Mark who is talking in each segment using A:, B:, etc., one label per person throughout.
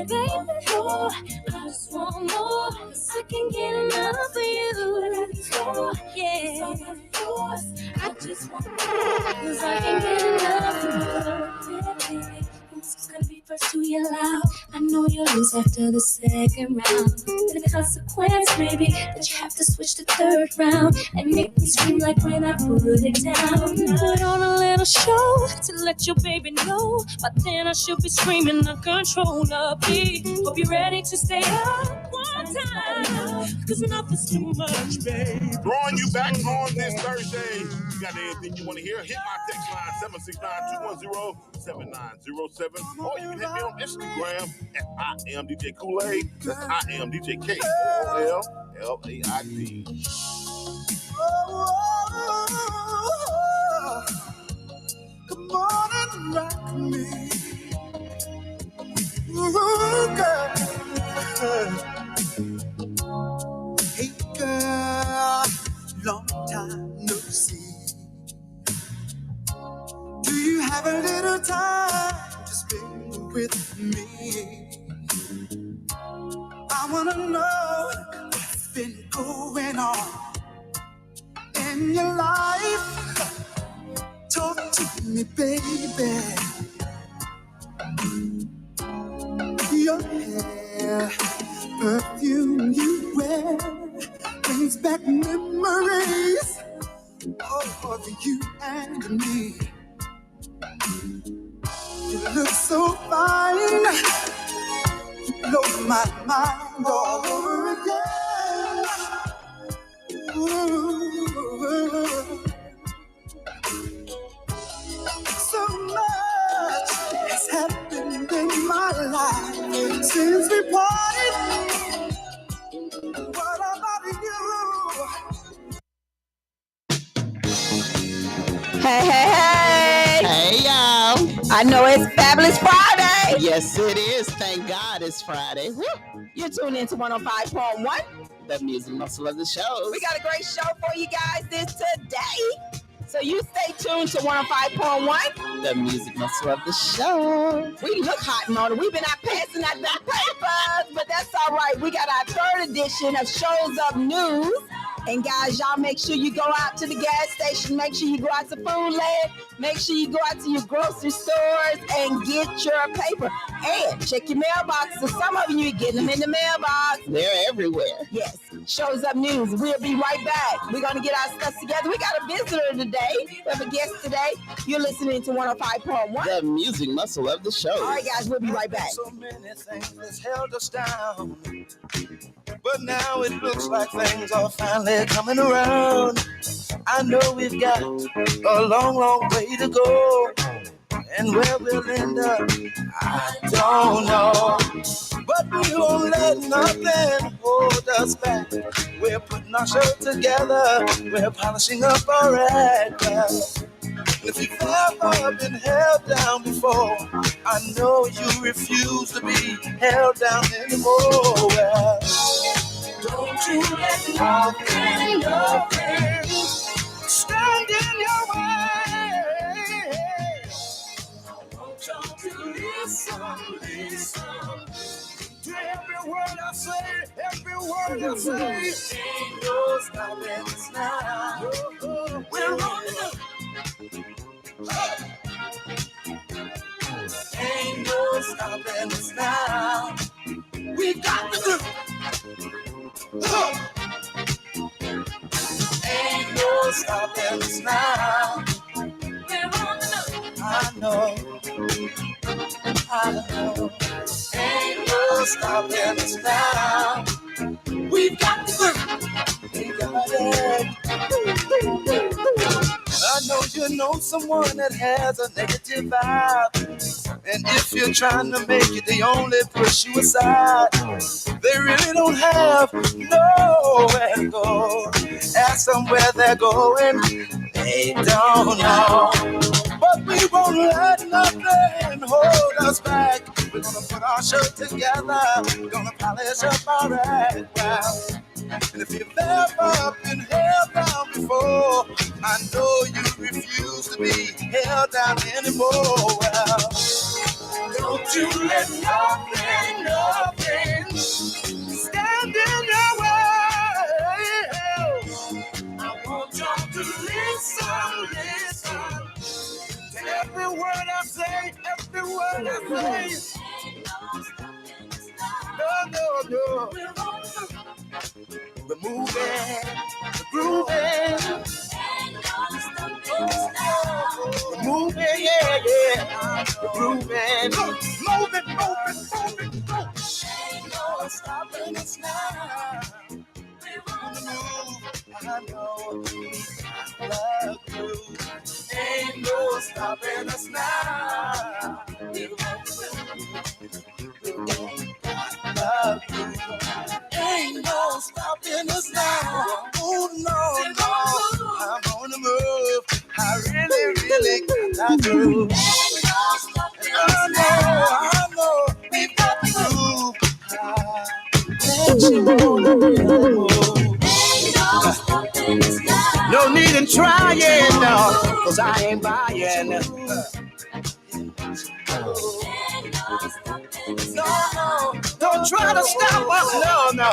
A: baby. Oh, I just want more, 'cause I can't get enough of you. Oh, yeah. I just want more, 'cause I can't get enough of you. Baby, who's gonna be first to yell out? I know you'll lose after the second round. The consequence may be that you have to switch to third round and make me scream like when I put it down. Put on a little show to let your baby know, but then I should be screaming uncontrollably. Hope you're ready to stay up one time, 'cause enough is too much, babe.
B: Drawing you back on this Thursday. You got anything you want to hear? Hit my text line 769-210-7907, or you can hit me on Instagram at I am DJ Kool-Aid. That's I am DJ Koolaid.
C: Come on and rock me. Ooh, girl. Hey, girl, long time no see. Do you have a little time to spend with me? I wanna know what's been going on in your life. Talk to me, baby. Your hair, perfume you wear brings back memories of you and me. You look so fine, you blow my mind all over again. Ooh. So much has happened in my life since we parted. What about you?
D: Hey, hey, hey.
E: Hey, y'all.
D: I know it's Fabulous Friday.
E: Yes, it is. Thank God it's Friday. Woo.
D: You're tuned into 105.1.
E: The music muscle of the show.
D: We got a great show for you guys this today. So you stay tuned to 105.1.
E: The music muscle of the show.
D: We look hot and on. We've been out passing out the papers, but that's all right. We got our third edition of Shows Up News. And guys, y'all make sure you go out to the gas station. Make sure you go out to Food Land. Make sure you go out to your grocery stores and get your paper. And check your mailboxes. Some of you are getting them in the mailbox.
E: They're everywhere.
D: Yes. Shows Up News. We'll be right back. We're going to get our stuff together. We got a visitor today. We have a guest today. You're listening to 105.1.
E: The music muscle of the show.
D: All right, guys. We'll be right back.
C: So many things that's held us down, but now it looks like things are finally coming around. I know we've got a long, long way to go, and where we'll end up, I don't know. But we won't let nothing hold us back. We're putting our show together. We're polishing up our act. If you've ever been held down before, I know you refuse to be held down anymore. Well, don't you let nothing stand in your way. I want y'all to listen to every word I say, every word I say. Ain't no stopping us now. We're rolling up. Ain't no stopping us now. We got the do. Ain't no stopping us now. We're on the move. I know. Ain't no stopping us now. We've got the do. We got it. I know you know someone that has a negative vibe, and if you're trying to make it, they only push you aside. They really don't have nowhere to go. Ask them where they're going, they don't know. But we won't let nothing hold us back. We're gonna put our show together. We're gonna polish up our act. And if you've ever been held down before, I know you refuse to be held down anymore. Well, don't you let nothing what I say. No. We're moving, we're grooving. We're moving, yeah. We're grooving. Moving. Ain't no stopping us now. We're on the move. I know we got the groove. Ain't no stopping us now. We're on the move. Ain't no stopping us now. Oh no. I'm on the move. I really got that groove. I know. We've got the groove. No need in trying, no, cause I ain't buying. No, don't try to stop us. No.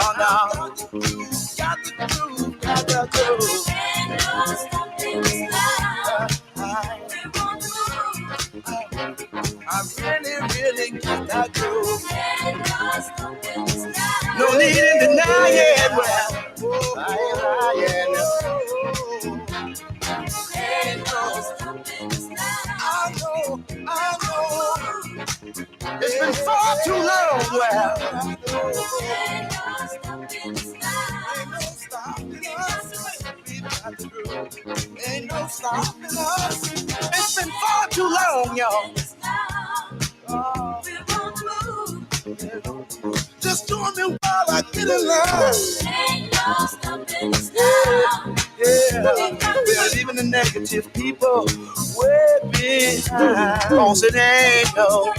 C: Got the groove. I really got that groove. No need in denying. Well, I ain't lying. I know. It's been far too long. Well, ain't no stopping us. It's been far too long, y'all. Just join me while I get in line. Ain't no stopping us now. Yeah. We're leaving the negative people way behind. Cause it ain't no.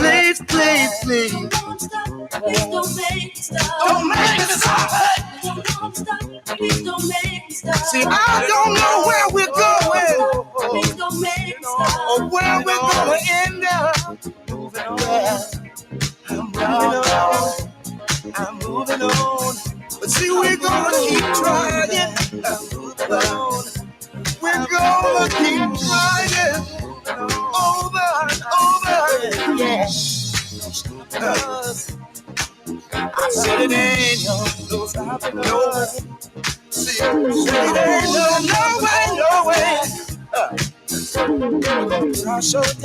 C: Please.
A: Don't make me stop.
C: Don't make me stop.
A: Please don't make me stop.
C: See, I don't know where we're going.
A: Please don't make me stop.
C: Or where we're gonna end up. I'm moving on. But see, we're gonna keep trying. We're gonna keep trying. Over and over. Yeah. I said it ain't no stopping us. See, it ain't no way.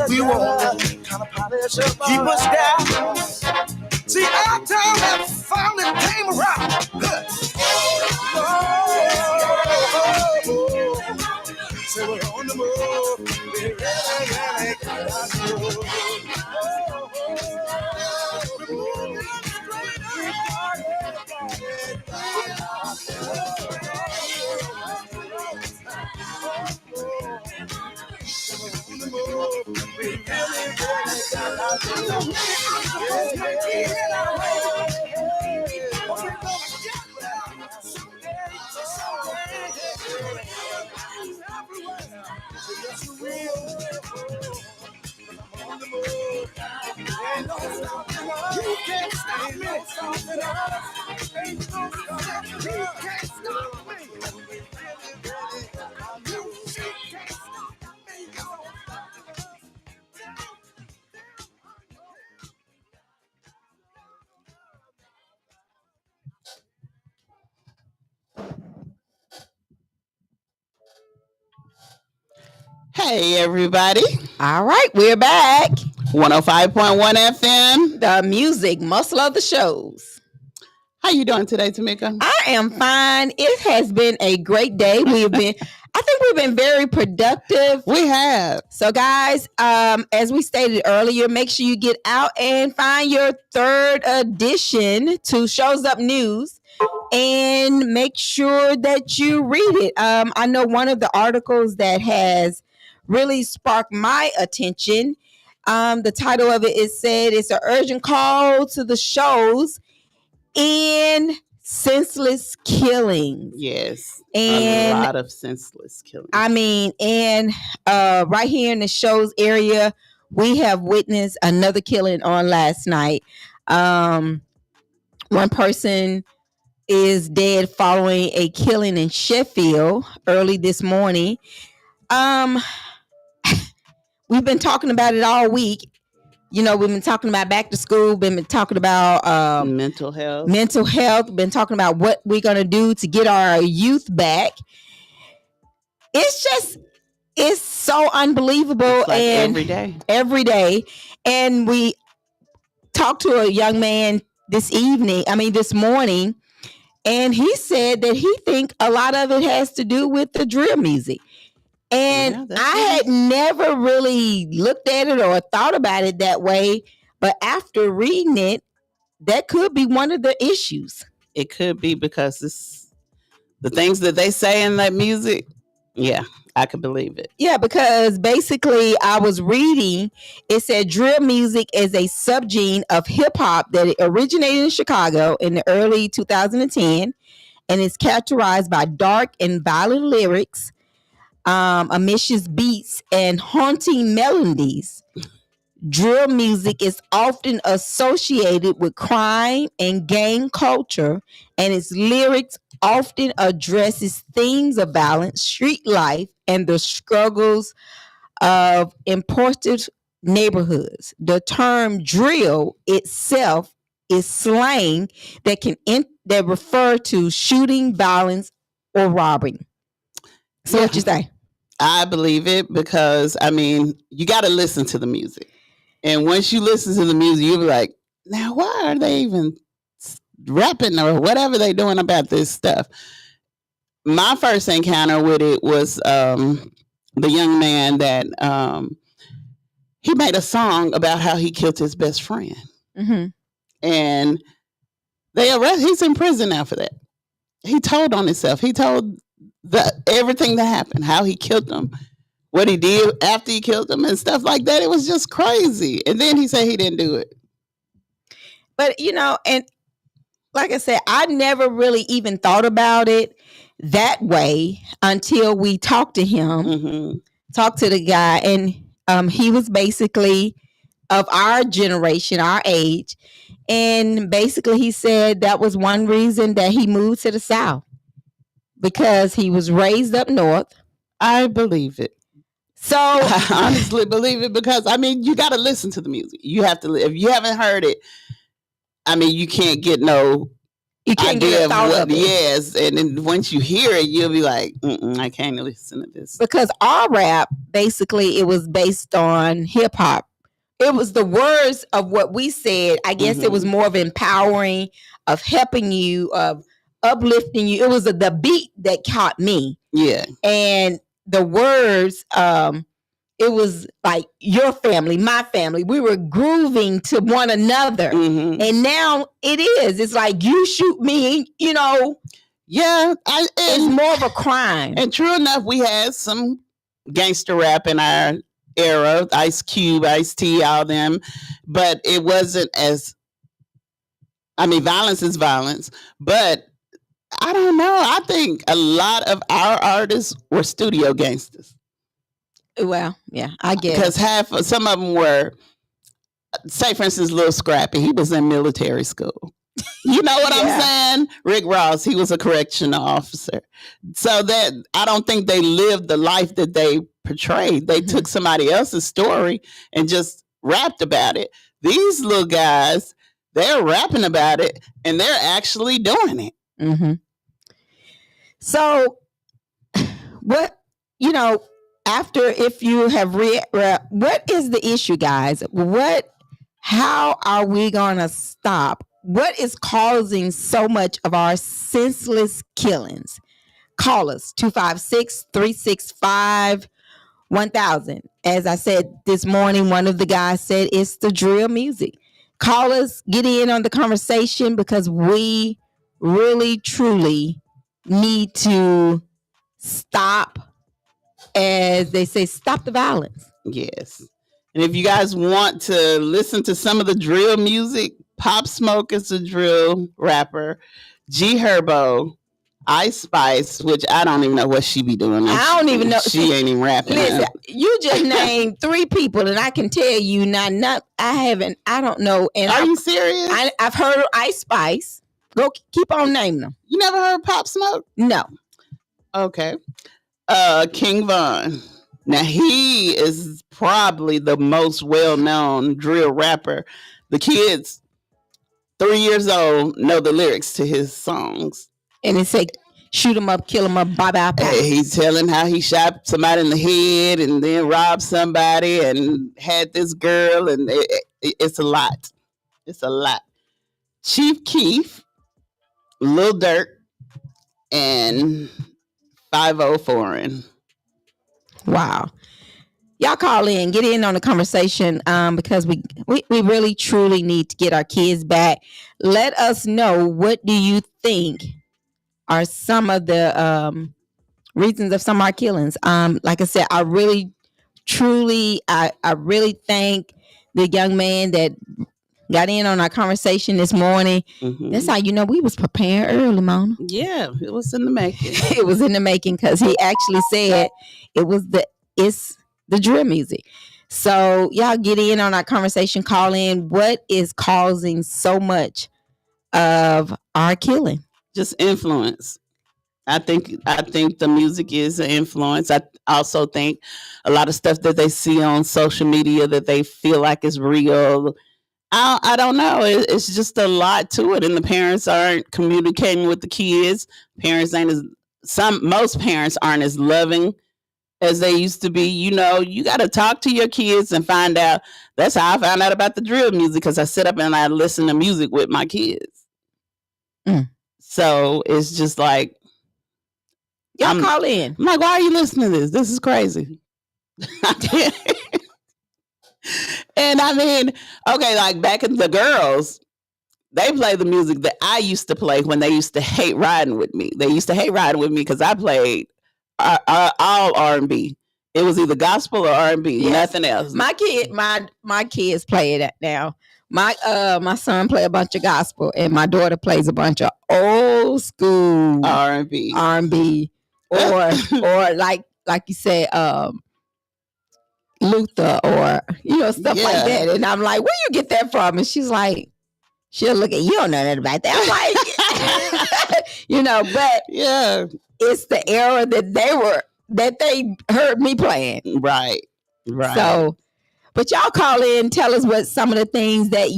C: We won't kind of polish up, keep us down. See, our time has finally came around. So we're on the move. We're really got to move. We're moving You can't stop me. You can't stop me.
E: Hey, everybody.
D: All right, we're back.
E: 105.1 FM.
D: The music muscle of the shows.
E: How you doing today, Tamika?
D: I am fine. It has been a great day. I think we've been very productive.
E: We have.
D: So, guys, as we stated earlier, make sure you get out and find your third edition to Shows Up News and make sure that you read it. I know one of the articles that has really sparked my attention. The title of it is said it's an urgent call to the shows in senseless killings.
E: Yes.
D: And
E: a lot of senseless killings.
D: I mean, and right here in the shows area, we have witnessed another killing on last night. One person is dead following a killing in Sheffield early this morning. we've been talking about it all week. You know, we've been talking about back to school, been talking about
E: mental health.
D: Been talking about what we're going to do to get our youth back. It's so unbelievable.
E: It's like
D: and every day. And we talked to a young man this morning, and he said that he think a lot of it has to do with the drill music. And I had never really looked at it or thought about it that way. But after reading it, that could be one of the issues.
E: It could be because it's the things that they say in that music. Yeah, I could believe it.
D: Yeah, because basically I was reading, it said drill music is a subgene of hip hop that originated in Chicago in the early 2010 and is characterized by dark and violent lyrics, ambitious beats, and haunting melodies. Drill music is often associated with crime and gang culture, and its lyrics often addresses themes of violence, street life, and the struggles of impoverished neighborhoods. The term drill itself is slang that refer to shooting, violence, or robbing. So what you say?
E: I believe it because, you got to listen to the music. And once you listen to the music, you'll be like, now why are they even rapping or whatever they're doing about this stuff? My first encounter with it was the young man that he made a song about how he killed his best friend.
D: Mm-hmm.
E: And he's in prison now for that. He told on himself. He told everything that happened, how he killed them, what he did after he killed them and stuff like that. It was just crazy. And then he said he didn't do it.
D: But, and like I said, I never really even thought about it that way until we talked to him, talked to the guy. And he was basically of our generation, our age. And basically he said that was one reason that he moved to the South, because he was raised up north.
E: I believe it.
D: So
E: I honestly believe it because, you got to listen to the music. You have to, if you haven't heard it, you can't get idea of what. Yes. And then once you hear it, you'll be like, I can't listen to this.
D: Because our rap, basically, it was based on hip hop. It was the words of what we said. I guess it was more of empowering, of helping you, of uplifting you. It was the beat that caught me.
E: Yeah.
D: And the words, it was like your family, my family. We were grooving to one another. And now it's like you shoot me,
E: Yeah.
D: it's more of a crime.
E: And true enough, we had some gangster rap in our era, Ice Cube, Ice-T, all them. But it wasn't as, violence is violence. But I don't know. I think a lot of our artists were studio gangsters.
D: Well, yeah, I guess.
E: Because some of them were, say for instance, Lil Scrappy, he was in military school. You know what I'm saying? Rick Ross, he was a correctional officer. So that I don't think they lived the life that they portrayed. They took somebody else's story and just rapped about it. These little guys, they're rapping about it and they're actually doing it.
D: So what, after, if you have read, what is the issue, guys? How are we going to stop? What is causing so much of our senseless killings? Call us 256-365-1000. As I said this morning, one of the guys said it's the drill music. Call us, get in on the conversation, because we really, truly need to stop, as they say, stop the violence.
E: Yes. And if you guys want to listen to some of the drill music, Pop Smoke is a drill rapper. G Herbo, Ice Spice, which I don't even know what she be doing.
D: I don't even know.
E: She ain't even rapping.
D: Listen, you just named 3 people, and I can tell you I don't know. And
E: are you serious?
D: I've heard of Ice Spice. Go keep on naming them.
E: You never heard Pop Smoke?
D: No.
E: Okay. King Von. Now he is probably the most well-known drill rapper. The kids, 3 years old, know the lyrics to his songs.
D: And it say, shoot him up, kill him up, bye bye pow.
E: He's telling how he shot somebody in the head and then robbed somebody and had this girl, and it's a lot. It's a lot. Chief Keef, Lil Durk, and 50 Foreign.
D: Wow. Y'all call in, get in on the conversation, because we really truly need to get our kids back. Let us know, what do you think are some of the reasons of some of our killings? Like I said, I really truly I really thank the young man that got in on our conversation this morning.
E: Mhm.
D: That's how you know we was preparing early, Mona.
E: Yeah, it was in the making.
D: It was in the making, because he actually said it's the drill music. So y'all get in on our conversation, call in. What is causing so much of our killing?
E: Just influence. I think the music is an influence. I also think a lot of stuff that they see on social media that they feel like is real. I don't know. It's just a lot to it, and the parents aren't communicating with the kids. Most parents aren't as loving as they used to be. You know, you got to talk to your kids and find out. That's how I found out about the drill music, because I sit up and I listen to music with my kids. So it's just like,
D: y'all call in.
E: I'm like, why are you listening to this? This is crazy. And I mean, okay, like back in the girls, they play the music that I used to play when they used to hate riding with me. They used to hate riding with me because I played all R&B. It was either gospel or R&B, yes. Nothing else.
D: My kids play it now. My son play a bunch of gospel, and my daughter plays a bunch of old school
E: R&B,
D: or like you said, Luther, or stuff like that. And I'm like, where you get that from? And she's like, she'll look at you, don't know nothing about that. I'm like, but
E: yeah,
D: it's the era that they heard me playing.
E: Right.
D: So, but y'all call in, tell us what some of the things that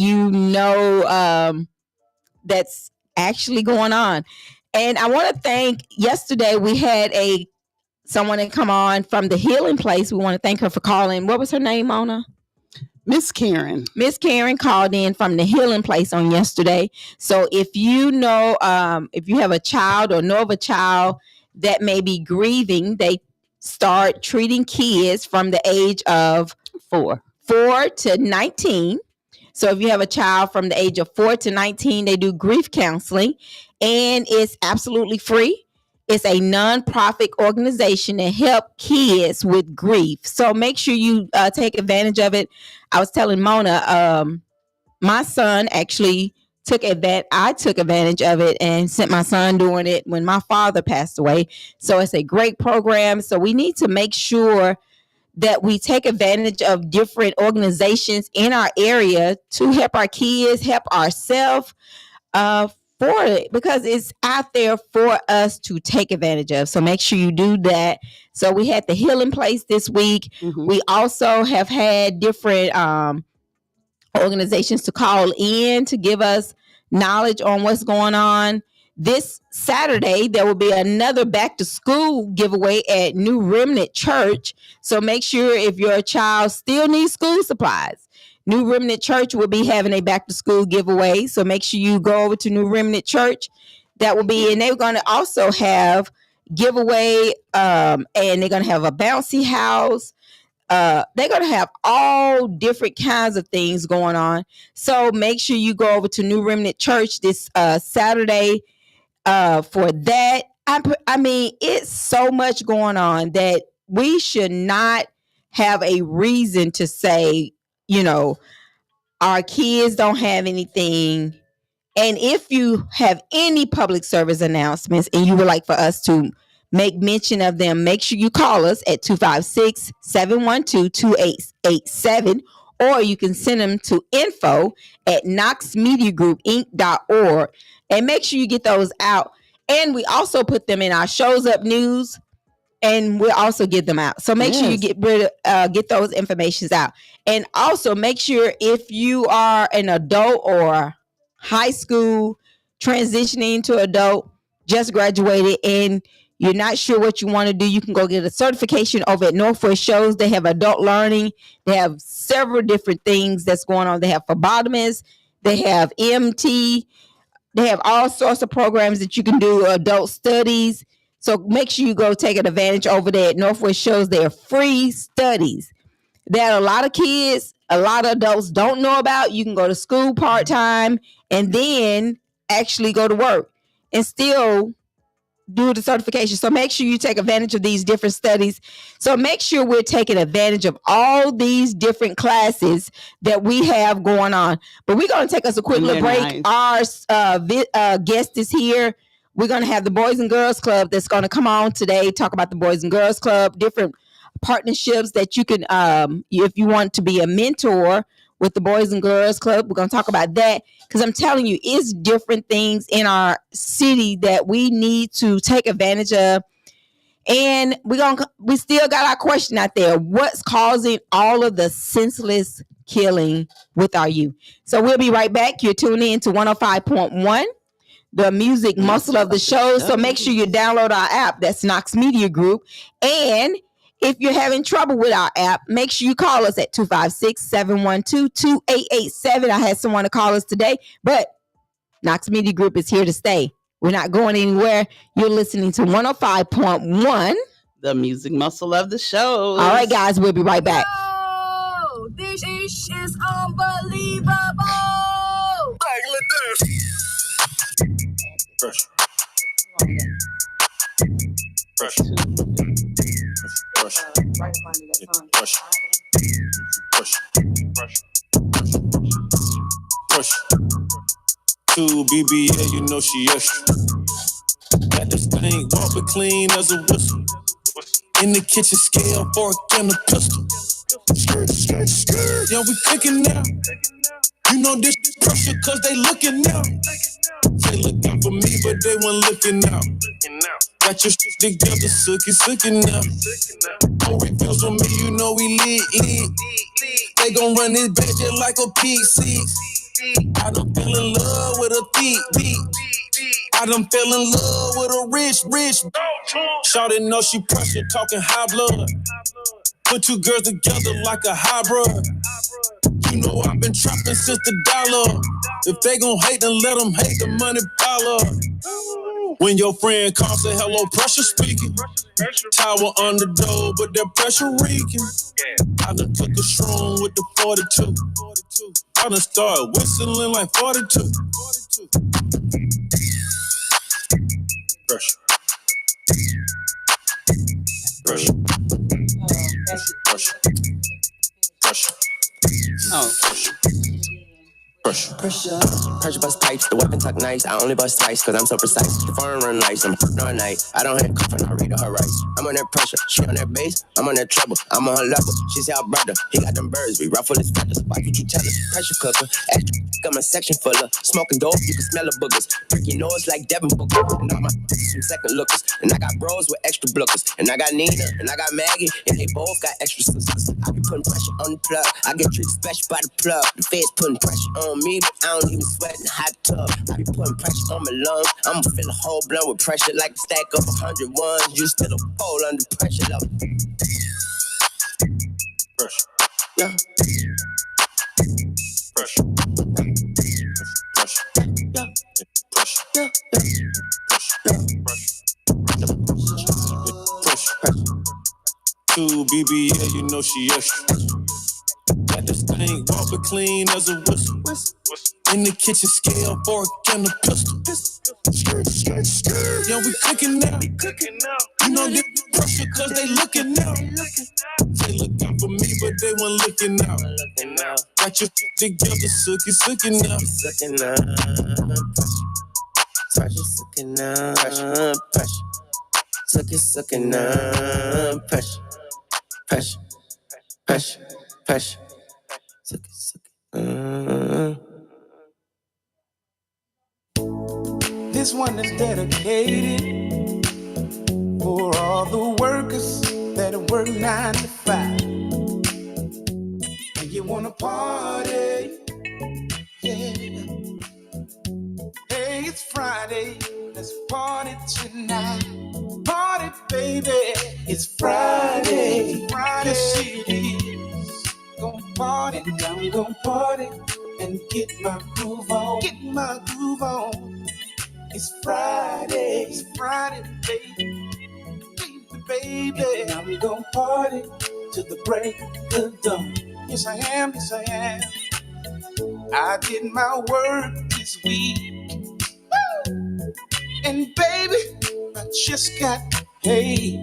D: that's actually going on. And I want to thank, yesterday we had someone that come on from the Healing Place. We want to thank her for calling. What was her name, Mona?
E: Miss Karen.
D: Miss Karen called in from the Healing Place on yesterday. So if you know, if you have a child or know of a child that may be grieving, they start treating kids from the age of 4 to 19. So if you have a child from the age of 4 to 19, they do grief counseling, and it's absolutely free. It's a nonprofit organization that help kids with grief. So make sure you take advantage of it. I was telling Mona, my son actually I took advantage of it and sent my son doing it when my father passed away. So it's a great program. So we need to make sure that we take advantage of different organizations in our area to help our kids, help ourselves, for it, because it's out there for us to take advantage of. So make sure you do that. So we had the Healing Place this week. Mm-hmm. We also have had different organizations to call in to give us knowledge on what's going on. This Saturday, there will be another back to school giveaway at New Remnant Church. So make sure, if your child still needs school supplies, New Remnant Church will be having a back to school giveaway. So make sure you go over to New Remnant Church. That will be, and they're going to also have giveaway, and they're going to have a bouncy house. They're going to have all different kinds of things going on. So make sure you go over to New Remnant Church this Saturday for that. I mean, it's so much going on that we should not have a reason to say, our kids don't have anything. And if you have any public service announcements and you would like for us to make mention of them, make sure you call us at 256-712-2887, or you can send them to info@knoxmediagroupinc.org, and make sure you get those out. And we also put them in our Shows Up News and we'll also get them out. So make sure you get those informations out. And also make sure if you are an adult or high school transitioning to adult, just graduated, and you're not sure what you want to do, you can go get a certification over at Northwest Shows. They have adult learning. They have several different things that's going on. They have phlebotomists. They have MT. They have all sorts of programs that you can do, adult studies. So make sure you go take an advantage over there at Northwest Shows. They are free studies that a lot of kids, a lot of adults don't know about. You can go to school part-time and then actually go to work and still do the certification. So make sure you take advantage of these different studies. So make sure we're taking advantage of all these different classes that we have going on. But we're going to take us a quick little break. Nice. Our guest is here. We're going to have the Boys and Girls Club that's going to come on today, talk about the Boys and Girls Club, different partnerships that you can, if you want to be a mentor with the Boys and Girls Club, we're going to talk about that, because I'm telling you, it's different things in our city that we need to take advantage of. And we still got our question out there: what's causing all of the senseless killing with our youth? So we'll be right back. You're tuning in to 105.1, the music muscle of the show. So make sure you download our app. That's Knox Media Group. And if you're having trouble with our app, make sure you call us at 256-712-2887. I had someone to call us today, but Knox Media Group is here to stay. We're not going anywhere. You're listening to 105.1,
E: the music muscle of the show.
D: All right, guys, we'll be right back.
A: Oh, this is unbelievable.
B: Pressure. Pressure. Pressure. Pressure. Pressure. To BBA, you know she extra. Got this thing walking clean as a whistle. In the kitchen, scale, fork, and a pistol. Yeah, we cooking now. You know this pressure, cause they looking now. They looking for me, but they weren't looking out. Got your shit together, sookie now. No refills on me, you know we lit. They gon' run this bitch just like a PC. I done fell in love with a thief. I done fell in love with a rich. Shawty know she pressure, talking high blood. Put two girls together like a hybrid. You know I've been trapping since the dollar. If they gon' hate, then let them hate, the money pile up. When your friend calls, say hello, pressure speaking. Tower on the door, but that pressure reeking. I done took a strong with the 42. I done started whistling like 42. Pressure. Pressure. Pressure. Pressure.
E: Oh.
B: Pressure.
F: Pressure bust pipes, the weapon tuck nice. I only bust twice, cause I'm so precise. The foreign run lights, I'm all night. I don't handcuff and I read her rights. I'm on that pressure, she on that bass. I'm on that trouble, I'm on her level. She say our brother, he got them birds. We ruffle his feathers. Why could you tell us? Pressure cooker, extra. Got my section full of smoking dope, you can smell the boogers. Pricky nose like Devin Booker. And all my some second lookers. And I got bros with extra blookers. And I got Nina, and I got Maggie, and they both got extra sisters. I be putting pressure on the plug. I get treated special by the plug. The feds putting pressure on me, but I don't even sweat in the hot tub. I be putting pressure on my lungs. I'ma fill a whole blunt with pressure like a stack of 100 ones. You still a pole under pressure though.
B: Pressure.
F: Yeah.
B: Pressure. Pressure.
F: Yeah.
B: Pressure.
F: Yeah.
B: Pressure. To BBA, you know she extra. Got this thing walking clean as a whistle. In the kitchen, scale, fork, and a pistol. Yeah, we cooking now. You know they pressure cause they looking now. They looking for me, but they weren't looking out. Got your shit together, sookie now.
F: Pressure, sucking up, pressure. Sucking up, pressure. Sucking.
C: This one is dedicated for all the workers work 9 to 5, and you wanna party, yeah. Hey, it's Friday, let's party tonight. Party, baby, it's Friday. Yes, it is. Gonna party, I'm gonna party and get my groove on. Get my groove on. It's Friday, baby, baby. And I'm gonna party till the break of dawn. Yes, I am. I did my work this week, and baby, I just got paid.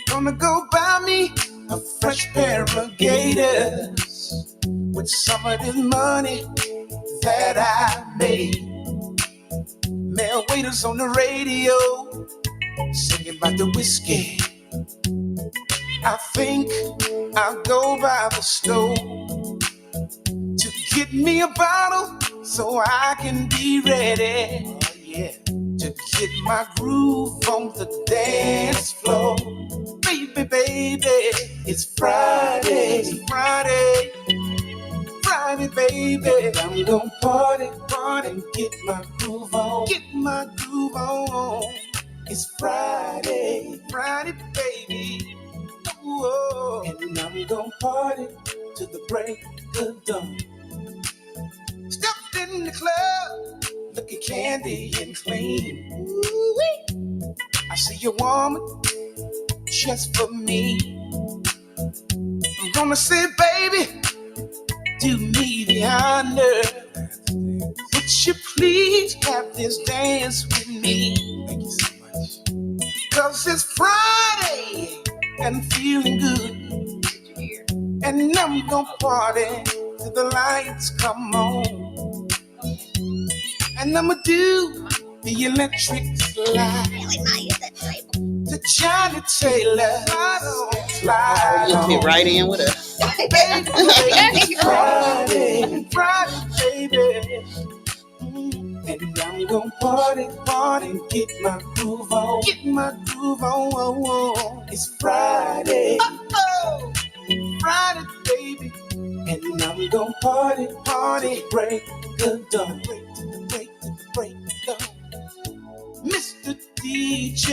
C: Gonna go buy me a fresh pair of Gators with some of this money that I made. Male waiters on the radio singing about the whiskey. I think I'll go by the stove to get me a bottle so I can be ready. Oh, yeah. To get my groove on the dance floor. Baby, baby, it's Friday. Friday, baby. I'm gonna party and get my groove on. It's Friday, baby. Whoa. And I'm gonna party till the break of dawn. Stepped in the club, looking candy and clean. Ooh-wee. I see a woman just for me. I'm gonna say, baby, do me the honor. Would you please have this dance with me? Thank you so much. 'Cause it's Friday and feeling good. And I'm gonna party till the lights come on. And I'ma do the electric slide. To Johnny Taylor. Slide
E: You'll fit right in with us.
C: Baby, Friday, baby. And I'm gonna party and get my groove on. It's Friday. Friday, baby. And I'm gonna party, break the dawn. Break the dawn. Mr. DJ,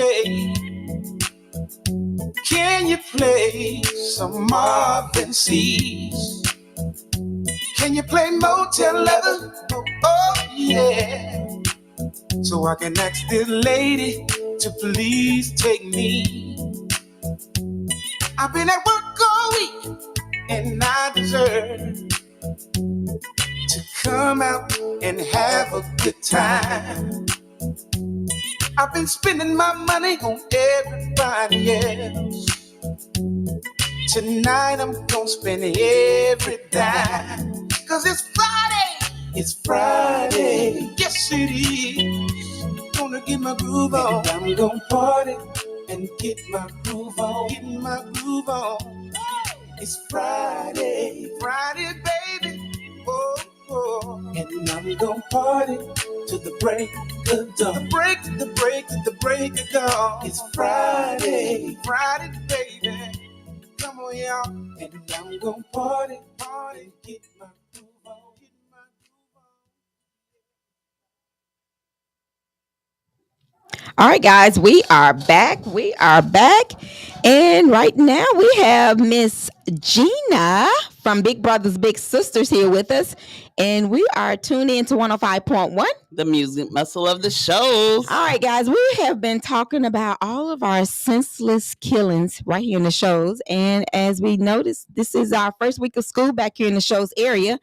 C: can you play some Marvin C's? Can you play Motel Leather? Oh, yeah. So I can ask this lady to please take me. I've been at work all week, and I deserve to come out and have a good time. I've been spending my money on everybody else. Tonight I'm gonna spend every dime. 'Cause it's Friday. Yes, it is. Gonna get my groove on. And I'm gonna party and get my groove on. It's Friday, baby. Oh. And I'm gonna party till the break of dawn. The break of dawn. It's Friday, baby. Come on, y'all. And I'm gonna party, get my groove on.
D: All right, guys, we are back. And right now we have Miss Gina from Big Brothers Big Sisters here with us. And we are tuned in to 105.1.
E: The music muscle of the shows.
D: All right, guys, we have been talking about all of our senseless killings right here in the shows. And as we noticed, this is our first week of school back here in the shows area.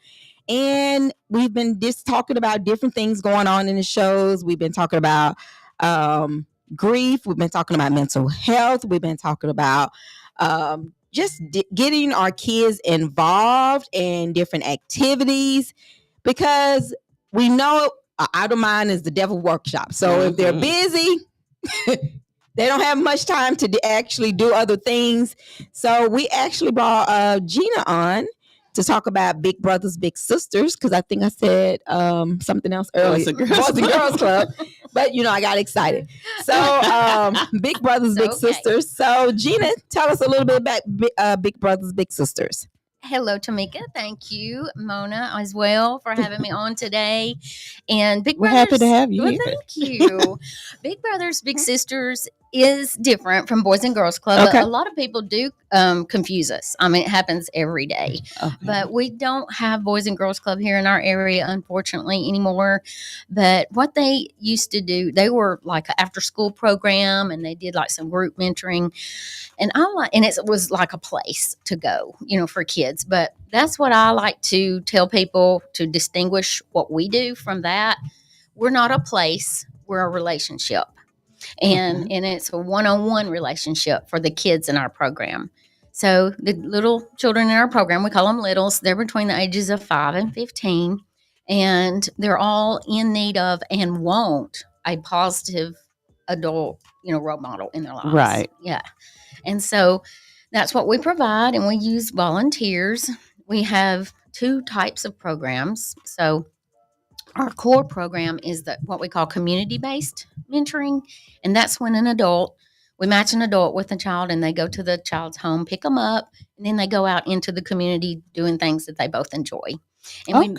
D: And we've been just talking about different things going on in the shows. We've been talking about grief. We've been talking about mental health. We've been talking about just getting our kids involved in different activities, because we know idle mind is the devil workshop. So if they're busy, they don't have much time to actually do other things. So we actually brought Gina on to talk about Big Brothers Big Sisters, because I think I said something else earlier.
E: Boys and Girls
D: Club. But I got excited. So Big Brothers, Big Sisters. So Gina, tell us a little bit about Big Brothers, Big Sisters.
A: Hello, Tamika. Thank you, Mona, as well, for having me on today. And Big
E: We're
A: Brothers,
E: happy to have you
A: well,
E: here.
A: thank you. Big Brothers, Big Sisters is different from Boys and Girls Club.
D: Okay.
A: But a lot of people do confuse us. I mean, it happens every day.
E: Okay.
A: But we don't have Boys and Girls Club here in our area, unfortunately, anymore. But what they used to do, they were like an after school program, and they did like some group mentoring. And it was like a place to go, for kids. But that's what I like to tell people to distinguish what we do from that. We're not a place, we're a relationship. And it's a one-on-one relationship for the kids in our program. So the little children in our program, we call them littles, they're between the ages of 5 and 15. And they're all in need of and want a positive adult, role model in their lives.
E: Right.
A: Yeah. And so that's what we provide, and we use volunteers. We have 2 types of programs. So our core program is what we call community-based mentoring, and that's when we match an adult with a child, and they go to the child's home, pick them up, and then they go out into the community doing things that they both enjoy. And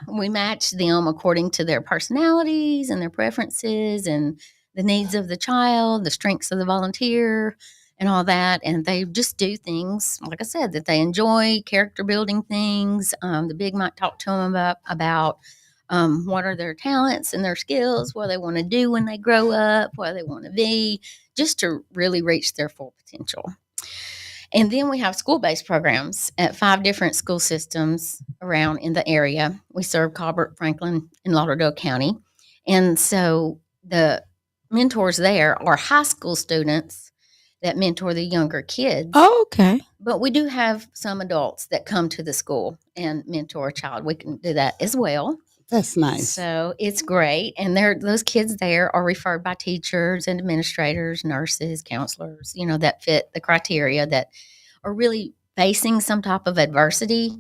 A: we match them according to their personalities and their preferences and the needs of the child, the strengths of the volunteer, and all that. And they just do things, like I said, that they enjoy, character building things. The big might talk to them about what are their talents and their skills, what they want to do when they grow up, what they want to be, just to really reach their full potential. And then we have school-based programs at 5 different school systems around in the area. We serve Colbert, Franklin, and Lauderdale County. And so the mentors there are high school students that mentor the younger kids.
D: Oh, okay.
A: But we do have some adults that come to the school and mentor a child. We can do that as well.
E: That's nice.
A: So it's great. And those kids there are referred by teachers and administrators, nurses, counselors, that fit the criteria, that are really facing some type of adversity.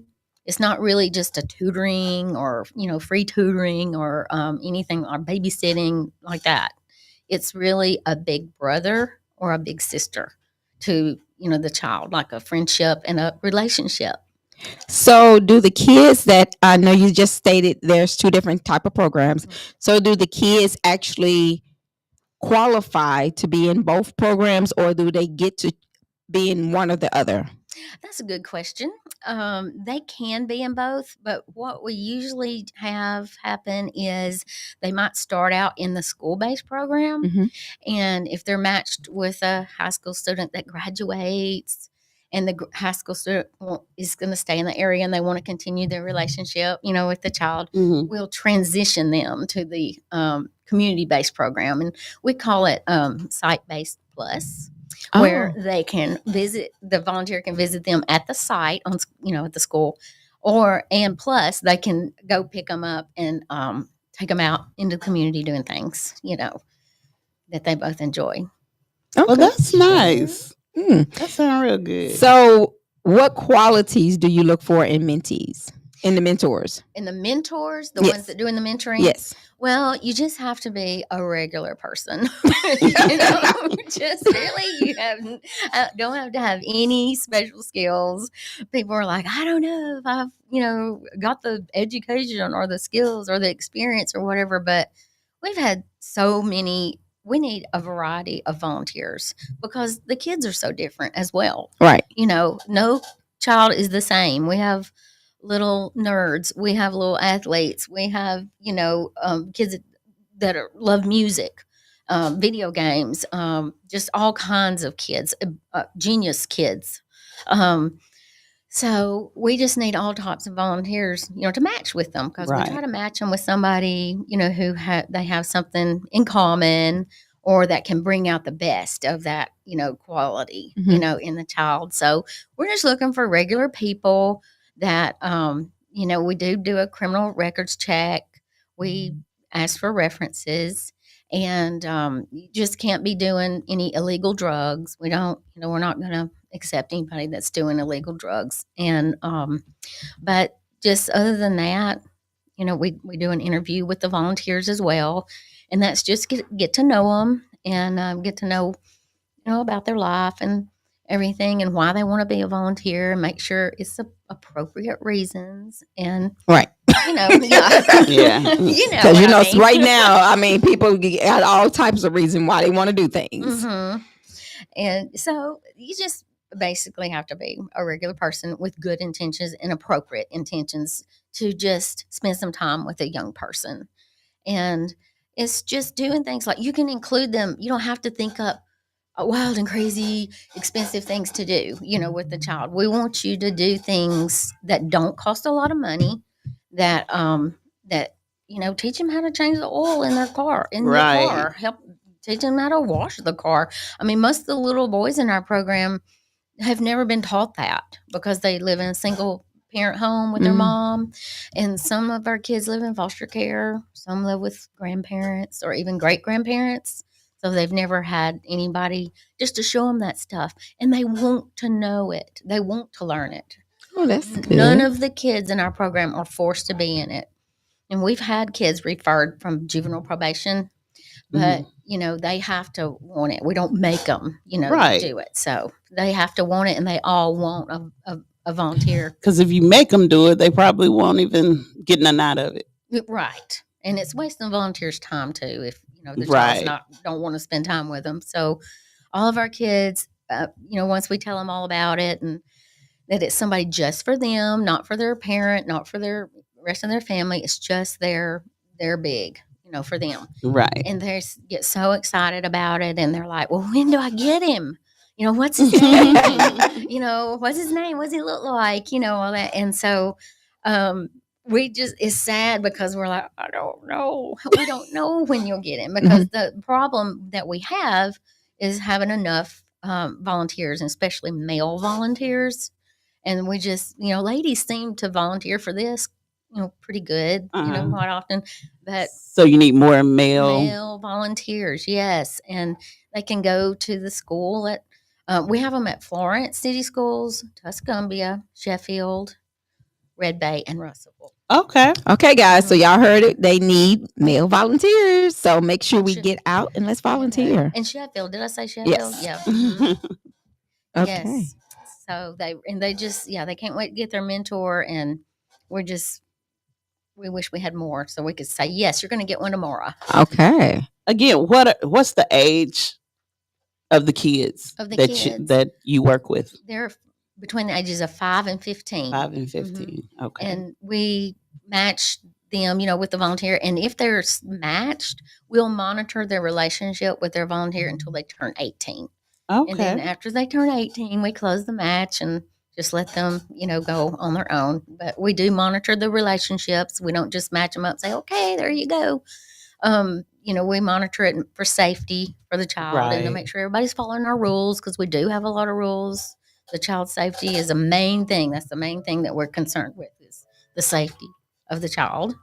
A: It's not really just a tutoring or, free tutoring or anything, or babysitting like that. It's really a big brother or a big sister to, the child, like a friendship and a relationship.
D: So do the kids that I know you just stated there's 2 different type of programs. So do the kids actually qualify to be in both programs, or do they get to be in one or the other?
A: That's a good question. They can be in both, but what we usually have happen is they might start out in the school-based program.
D: Mm-hmm.
A: And if they're matched with a high school student that graduates, and the high school student is going to stay in the area and they want to continue their relationship, with the child, we'll transition them to the community-based program. And we call it site-based plus, where they can the volunteer can visit them at the site at the school, and plus they can go pick them up and take them out into the community doing things, that they both enjoy.
E: Okay. Well, that's nice. That sounds real good.
D: So what qualities do you look for in mentees, in the mentors?
A: In the mentors, the
D: Yes.
A: ones that doing the mentoring?
D: Yes.
A: Well, you just have to be a regular person. Just really, you don't have to have any special skills. People are like, I don't know if I've, got the education or the skills or the experience or whatever, but we've had so many. We need a variety of volunteers because the kids are so different as well.
D: Right.
A: No child is the same. We have little nerds. We have little athletes. We have, kids that love music, video games, just all kinds of kids, genius kids. So we just need all types of volunteers, to match with them, because we try to match them with somebody, who they have something in common, or that can bring out the best of that, quality, in the child. So we're just looking for regular people that, we do a criminal records check. We ask for references, and you just can't be doing any illegal drugs. We don't, we're not going to accept anybody that's doing illegal drugs. And but just other than that, we do an interview with the volunteers as well, and that's just get to know them and get to know about their life and everything and why they want to be a volunteer and make sure it's appropriate reasons and
D: Right.
A: yeah
E: Yeah.
D: Because
A: what I mean.
D: right now, I mean, people got all types of reason why they want to do things.
A: And so you just basically have to be a regular person with good intentions and appropriate intentions to just spend some time with a young person. And it's just doing things like you can include them. You don't have to think up wild and crazy expensive things to do with the child. We want you to do things that don't cost a lot of money, that teach them how to change the oil in their car, your car, help teach them how to wash the car. I mean, most of the little boys in our program have never been taught that because they live in a single parent home with their mom, and some of our kids live in foster care, some live with grandparents or even great grandparents, so they've never had anybody just to show them that stuff, and they want to know it, they want to learn it.
D: Oh, that's good.
A: None of the kids in our program are forced to be in it, and we've had kids referred from juvenile probation, but they have to want it. We don't make them do it, so they have to want it, and they all want a volunteer.
E: Because if you make them do it, they probably won't even get nothing out of it.
A: Right, and it's wasting volunteers' time too if the child's don't want to spend time with them. So all of our kids, once we tell them all about it and that it's somebody just for them, not for their parent, not for their rest of their family, it's just their big. For them.
E: Right.
A: And they get so excited about it. And they're like, well, when do I get him? What's his name? What's his name? What's he look like? All that. And so it's sad because we're like, I don't know. We don't know when you'll get him because the problem that we have is having enough volunteers, and especially male volunteers. And we just, ladies seem to volunteer for this pretty good, quite often. But
E: so you need more male
A: volunteers, yes, and they can go to the school at. We have them at Florence City Schools, Tuscumbia, Sheffield, Red Bay, and Russellville.
D: Okay, guys. So y'all heard it. They need male volunteers. So make sure we get out and let's volunteer.
A: And Sheffield, did I say Sheffield?
D: Yes.
A: Yeah.
D: Okay.
A: Yes. So they just they can't wait to get their mentor, and we wish we had more so we could say, yes, you're going to get one tomorrow.
D: Okay.
E: Again, what's the age of the kids that you work with?
A: They're between the ages of 5 and 15.
E: 5 and 15. Okay.
A: And we match them, with the volunteer. And if they're matched, we'll monitor their relationship with their volunteer until they turn 18.
E: Okay.
A: And then after they turn 18, we close the match and just let them, go on their own. But we do monitor the relationships. We don't just match them up and say, okay, there you go. We monitor it for safety for the child and to make sure everybody's following our rules, because we do have a lot of rules. The child's safety is the main thing. That's the main thing that we're concerned with, is the safety of the child.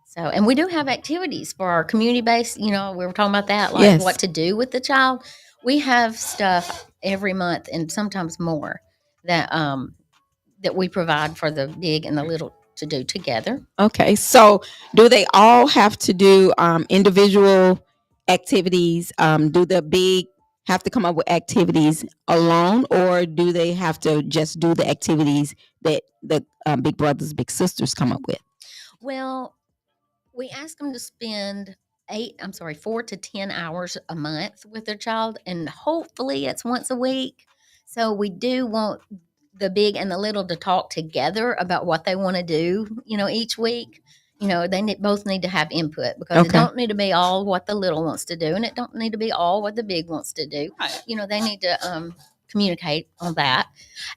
A: So, and we do have activities for our community-based, we were talking about that, like what to do with the child. We have stuff every month and sometimes more that we provide for the big and the little to do together.
D: Okay. So do they all have to do individual activities? Do the big have to come up with activities alone, or do they have to just do the activities that the big brothers, big sisters come up with?
A: Well, we ask them to spend 4 to 10 hours a month with their child, and hopefully it's once a week. So we do want the big and the little to talk together about what they want to do, each week. They both need to have input, because it don't need to be all what the little wants to do, and it don't need to be all what the big wants to do. They need to communicate on that.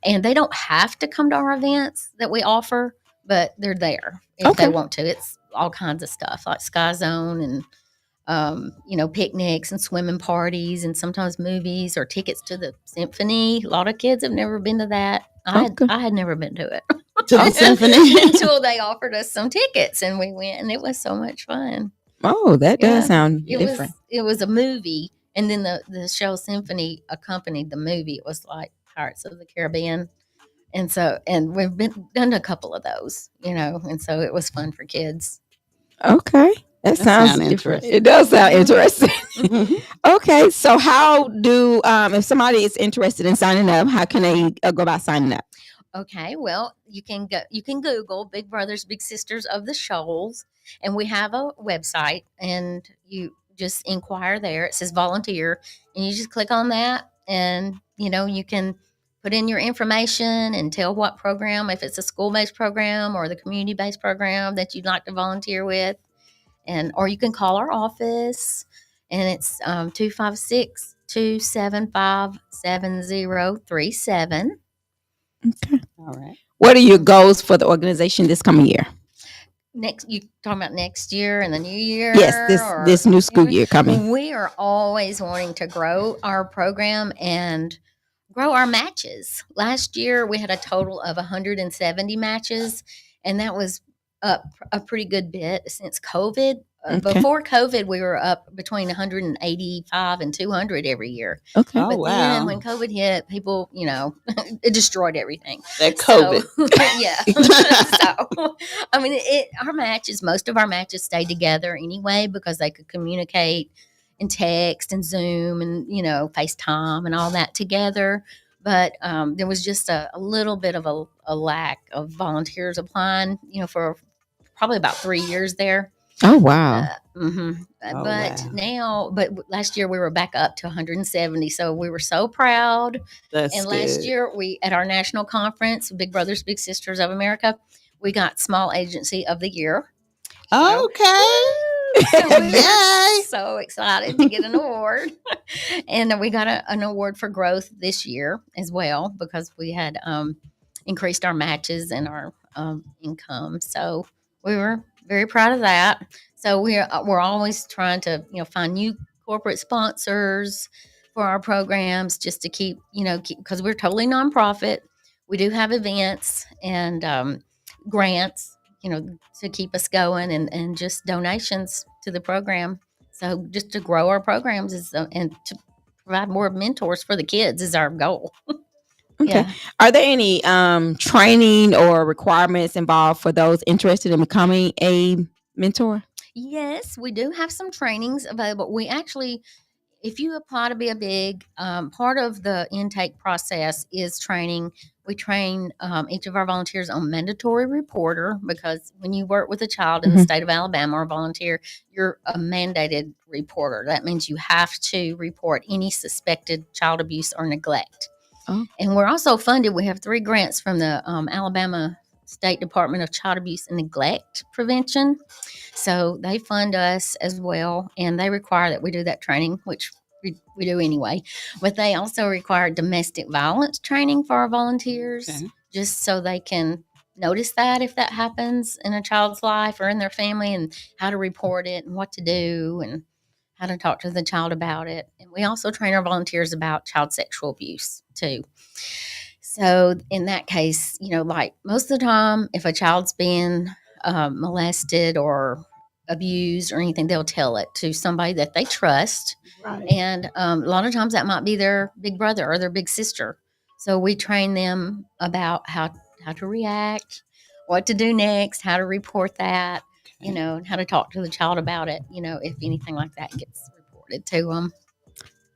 A: And they don't have to come to our events that we offer, but they're there if they want to. It's all kinds of stuff like Sky Zone and picnics and swimming parties, and sometimes movies or tickets to the symphony. A lot of kids have never been to that. I had never been to it.
E: To the symphony?
A: Until they offered us some tickets, and we went, and it was so much fun.
D: Oh, that does sound different.
A: It was a movie, and then the show symphony accompanied the movie. It was like Pirates of the Caribbean. And we've done a couple of those, and so it was fun for kids.
D: Okay. That sounds different.
E: interesting.
D: It does sound interesting.
E: Mhm.
D: Okay, so how do if somebody is interested in signing up, how can they go about signing up?
A: Okay, well, you can Google Big Brothers Big Sisters of the Shoals, and we have a website, and you just inquire there. It says volunteer, and you just click on that, and you can put in your information and tell what program, if it's a school-based program or the community-based program that you'd like to volunteer with, and or you can call our office, and it's 256-275-7037.
D: Okay.
E: All right.
D: What are your goals for the organization this coming year?
A: Next, you talking about next year and the new year?
D: Yes, this new school year coming.
A: We are always wanting to grow our program and grow our matches. Last year we had a total of 170 matches, and that was up a pretty good bit since COVID.
D: Okay.
A: Before COVID, we were up between 185 and 200 every year.
D: Okay.
E: Oh,
A: But
E: wow.
A: then when COVID hit, people, it destroyed everything.
E: That COVID.
A: So, yeah. So, I mean, most of our matches stayed together anyway because they could communicate and text and Zoom and, FaceTime and all that together. But there was just a little bit of a lack of volunteers applying, for probably about 3 years there.
D: Oh wow.
E: Oh,
A: But last year we were back up to 170. So we were so proud.
E: That's
A: And
E: good.
A: last year at our national conference, Big Brothers Big Sisters of America, we got Small Agency of the Year.
E: Okay.
A: So we
E: Yay.
A: were so excited to get an award. And we got an award for growth this year as well because we had increased our matches and our income. So we were very proud of that. So we're always trying to find new corporate sponsors for our programs just to keep because we're totally nonprofit. We do have events and grants to keep us going and just donations to the program. So just to grow our programs and to provide more mentors for the kids is our goal.
D: Okay.
A: Yeah.
D: Are there any training or requirements involved for those interested in becoming a mentor?
A: Yes, we do have some trainings available. We actually, if you apply to be a big, part of the intake process is training. We train each of our volunteers on mandatory reporter because when you work with a child in the state of Alabama or volunteer, you're a mandated reporter. That means you have to report any suspected child abuse or neglect.
D: Oh.
A: And we're also funded. We have 3 grants from the Alabama State Department of Child Abuse and Neglect Prevention. So they fund us as well, and they require that we do that training, which we do anyway. But they also require domestic violence training for our volunteers,
E: Okay.
A: just so they can notice that if that happens in a child's life or in their family, and how to report it and what to do and how to talk to the child about it. And we also train our volunteers about child sexual abuse too. So in that case, like most of the time, if a child's being molested or abused or anything, they'll tell it to somebody that they trust.
D: Right.
A: And a lot of times that might be their big brother or their big sister. So we train them about how to react, what to do next, how to report that, and how to talk to the child about it, if anything like that gets reported to them.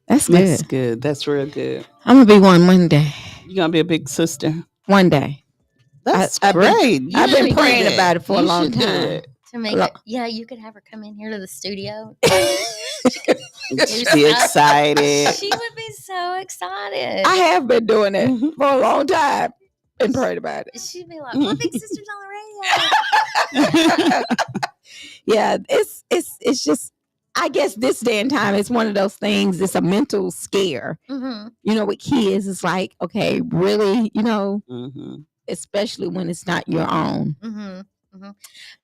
D: That's good.
E: That's good. That's real good.
D: I'm gonna be one day.
E: You're going to be a big sister.
D: One day.
E: That's
D: I've been-
E: great.
D: I've been
A: should
D: praying
A: do it.
D: about it for a
E: You
D: long
E: should do
D: time.
E: it.
A: To make
D: Lo-
A: it, yeah, you could have her come in here to the studio.
E: She'd be excited.
A: She would be so excited.
D: I have been doing it for a long time and prayed about it.
A: She'd be like, "My big sister's on the radio."
D: Yeah, it's just I guess this day and time it's one of those things. It's a mental scare.
A: Mm-hmm.
D: With kids, it's like, okay, really,
E: Mm-hmm.
D: especially when it's not your own.
A: Mm-hmm. Mm-hmm.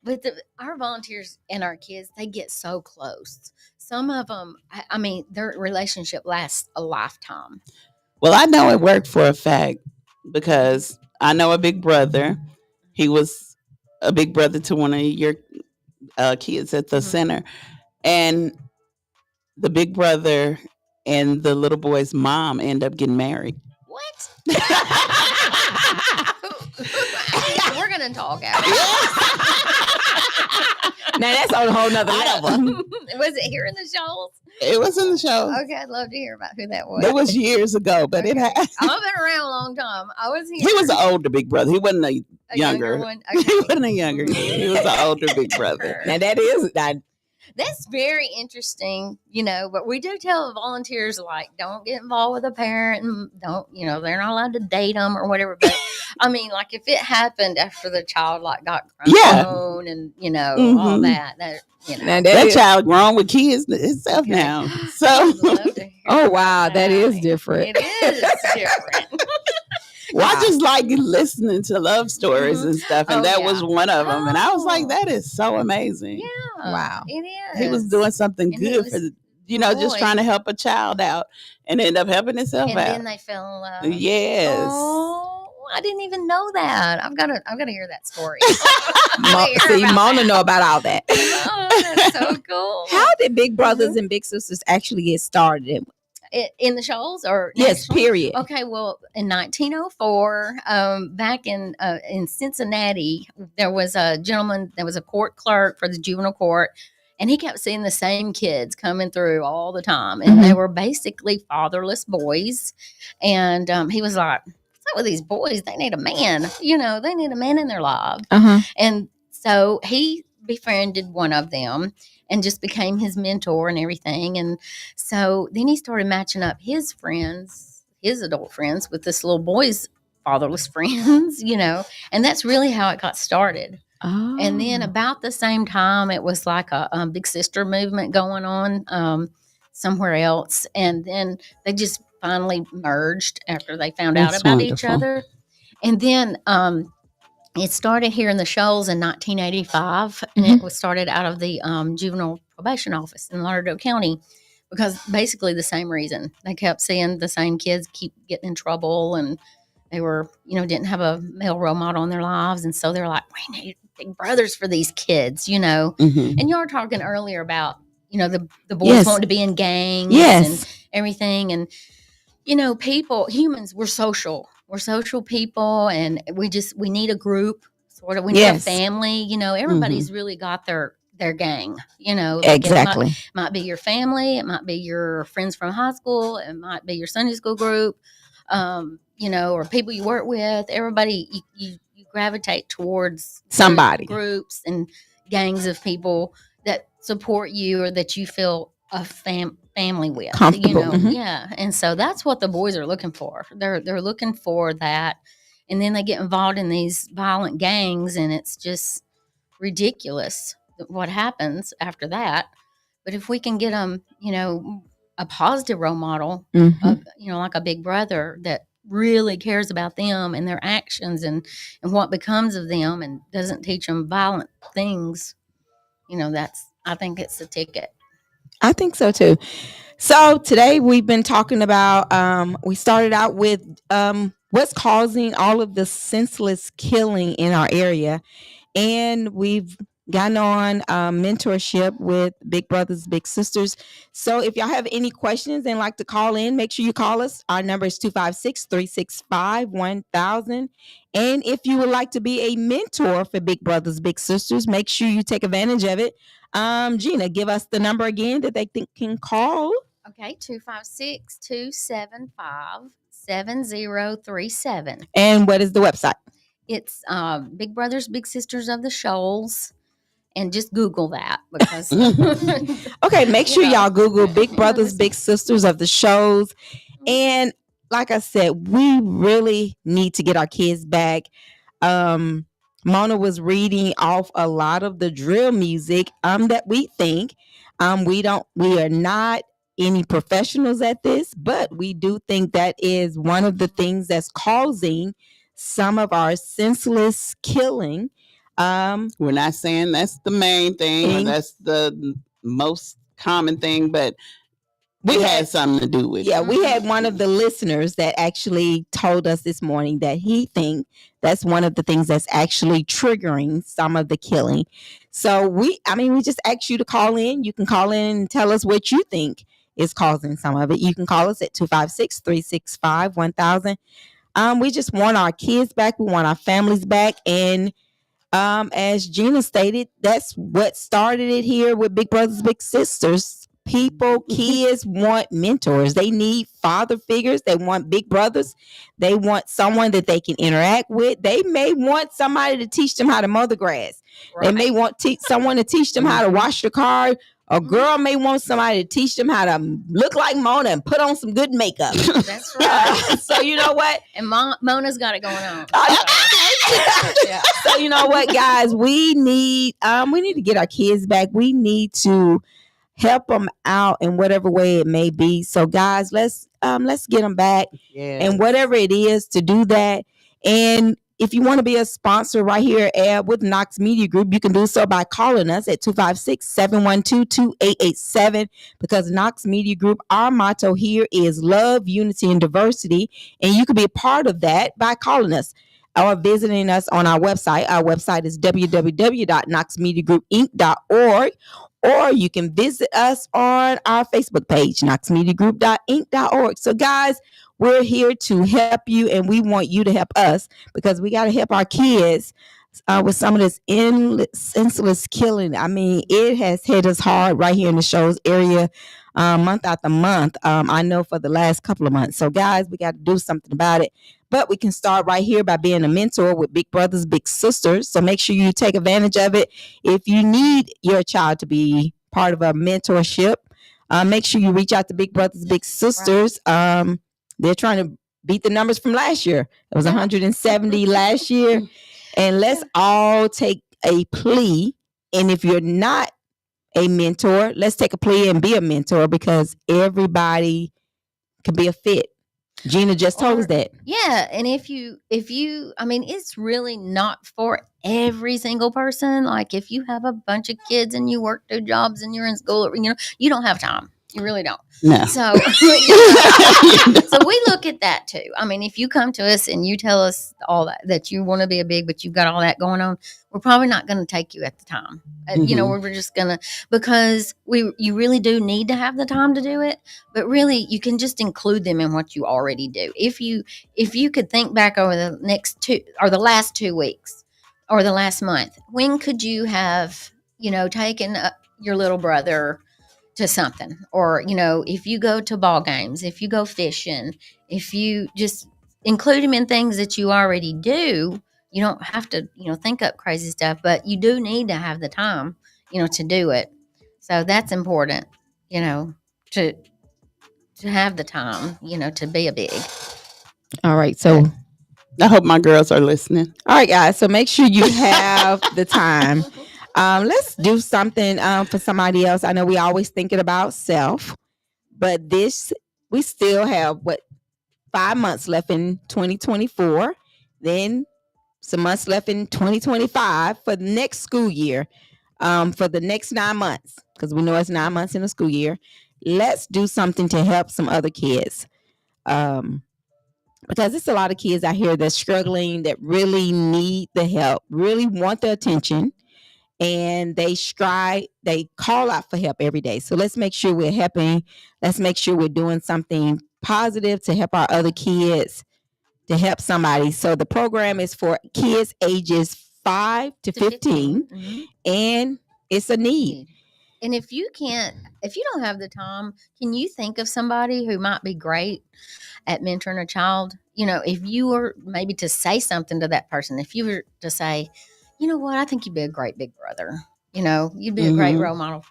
A: But our volunteers and our kids, they get so close. Some of them, I mean, their relationship lasts a lifetime.
E: Well, I know it worked for a fact because I know a big brother. He was a big brother to one of your kids at the center. And the big brother and the little boy's mom end up getting married.
A: What? We're gonna talk out.
D: Now that's on a whole nother level.
A: Was it here in the Shoals?
E: It was in the show.
A: Okay, I'd love to hear about who that was.
E: That was years ago, but it had.
A: I've been around a long time. I was here.
E: He was an older big brother. He wasn't a younger
A: one.
E: Okay. He wasn't a younger. He was an older big brother.
D: Now
A: that's very interesting, but we do tell volunteers, like, don't get involved with a parent and don't, they're not allowed to date them or whatever. But I mean, like, if it happened after the child, like, got grown and, all that,
E: Now that child grown with kids itself now. So,
D: oh, wow, that is different.
A: It is different.
E: Well, I just like listening to love stories and stuff, and that was one of them. And I was like, that is so amazing.
A: Yeah.
D: Wow.
A: It is.
E: He was doing something good for, just trying to help a child out and end up helping himself out.
A: And then they fell in love.
E: Yes.
A: Oh, I didn't even know that. I've got to hear that story.
D: See, Mona know about all that.
A: Oh, that's so cool.
D: How did Big Brothers and Big Sisters actually get started?
A: In the Shoals or
D: yes, period.
A: Okay, well, in 1904, back in Cincinnati, there was a gentleman that was a court clerk for the juvenile court, and he kept seeing the same kids coming through all the time, and they were basically fatherless boys. And he was like, "What's up with these boys? They need a man. They need a man in their life." And so he befriended one of them and just became his mentor and everything. And so then he started matching up his friends, his adult friends, with this little boy's fatherless friends, and that's really how it got started. Oh. And then about the same time, it was like a big sister movement going on somewhere else. And then they just finally merged after they found out about each other. And then it started here in the Shoals in 1985, and it was started out of the juvenile probation office in Lauderdale County, because basically the same reason. They kept seeing the same kids keep getting in trouble, and they were, didn't have a male role model in their lives, and so they're like, we need big brothers for these kids, And you were talking earlier about, the boys wanting to be in gangs and everything, and humans, we're social. We're social people, and we need a group, sort of. We need a family. Everybody's really got their gang. Like
D: exactly.
A: It might be your family. It might be your friends from high school. It might be your Sunday school group. Or people you work with. Everybody, you gravitate towards
D: somebody,
A: groups and gangs of people that support you or that you feel a family with,
D: comfortable.
A: Yeah. And so that's what the boys are looking for. They're looking for that, and then they get involved in these violent gangs, and it's just ridiculous what happens after that. But if we can get them, a positive role model, of, like a big brother that really cares about them and their actions and what becomes of them, and doesn't teach them violent things, I think it's the ticket.
D: I think so too. So today we've been talking about, we started out with what's causing all of the senseless killing in our area. And we've gotten on mentorship with Big Brothers, Big Sisters. So if y'all have any questions and like to call in, make sure you call us. Our number is 256-365-1000. And if you would like to be a mentor for Big Brothers, Big Sisters, make sure you take advantage of it. Gina, give us the number again that they can call.
A: Okay, 256-275-7037.
D: And what is the website?
A: It's Big Brothers, Big Sisters of the Shoals. And just Google that, because
D: okay, make sure y'all Google Big Brothers, Big Sisters of the Shoals. And like I said, we really need to get our kids back. Mona was reading off a lot of the drill music that we think. We are not any professionals at this, but we do think that is one of the things that's causing some of our senseless killing.
E: We're not saying that's the main thing, or that's the most common thing, but we had something to do with it.
D: Yeah, we had one of the listeners that actually told us this morning that he thinks that's one of the things that's actually triggering some of the killing. So we just ask you to call in. You can call in and tell us what you think is causing some of it. You can call us at 256-365-1000. We just want our kids back. We want our families back. And as Gina stated, that's what started it here with Big Brothers Big Sisters. Kids want mentors. They need father figures. They want big brothers. They want someone that they can interact with. They may want somebody to teach them how to mow the grass. Right. They may want someone to teach them how to wash the car. A girl may want somebody to teach them how to look like Mona and put on some good makeup.
A: That's right.
D: So you know what?
A: And Mona's got it going on.
D: Yeah. So you know what, guys? We need to get our kids back. We need to help them out in whatever way it may be. So guys, let's get them back. Yes. And whatever it is to do that. And if you want to be a sponsor right here with Knox Media Group, you can do so by calling us at 256-712-2887, because Knox Media Group, our motto here is love, unity, and diversity. And you can be a part of that by calling us or visiting us on our website. Our website is www.knoxmediagroupinc.org. Or you can visit us on our Facebook page, knoxmediagroup.inc.org. So guys, we're here to help you, and we want you to help us, because we got to help our kids with some of this senseless killing. I mean, it has hit us hard right here in the Shoals area, month after month. I know for the last couple of months. So guys, we got to do something about it. But we can start right here by being a mentor with Big Brothers Big Sisters. So make sure you take advantage of it. If you need your child to be part of a mentorship, make sure you reach out to Big Brothers Big Sisters. Right. They're trying to beat the numbers from last year. It was 170 last year. And let's all take a plea. And if you're not a mentor, let's take a plea and be a mentor, because everybody can be a fit. Gina just told us that.
A: Yeah. And if you, I mean, it's really not for every single person. Like if you have a bunch of kids and you work 2 jobs and you're in school, you don't have time. You really don't.
E: No.
A: So, so we look at that too. I mean, if you come to us and you tell us all that you want to be a big, but you've got all that going on, we're probably not going to take you at the time. We're just going to, because you really do need to have the time to do it, but really you can just include them in what you already do. If you could think back over the next 2 or the last 2 weeks or the last month, when could you have, taken your little brother to something? Or, if you go to ball games, if you go fishing, if you just include them in things that you already do, you don't have to, think up crazy stuff, but you do need to have the time, to do it. So that's important, to have the time, to be a big.
D: All right. So
E: I hope my girls are listening.
D: All right, guys. So make sure you have the time. Let's do something for somebody else. I know we always thinking about self, but we still have 5 months left in 2024. Then some months left in 2025 for the next school year. For the next 9 months, because we know it's 9 months in a school year. Let's do something to help some other kids. Because it's a lot of kids out here that's struggling, that really need the help, really want the attention. And they call out for help every day. So let's make sure we're helping. Let's make sure we're doing something positive to help our other kids, to help somebody. So the program is for kids ages 5 to 15. Mm-hmm. And it's a need.
A: And if you don't have the time, can you think of somebody who might be great at mentoring a child? If you were maybe to say something to that person, if you were to say, you know what, I think you'd be a great big brother. You'd be a great role model.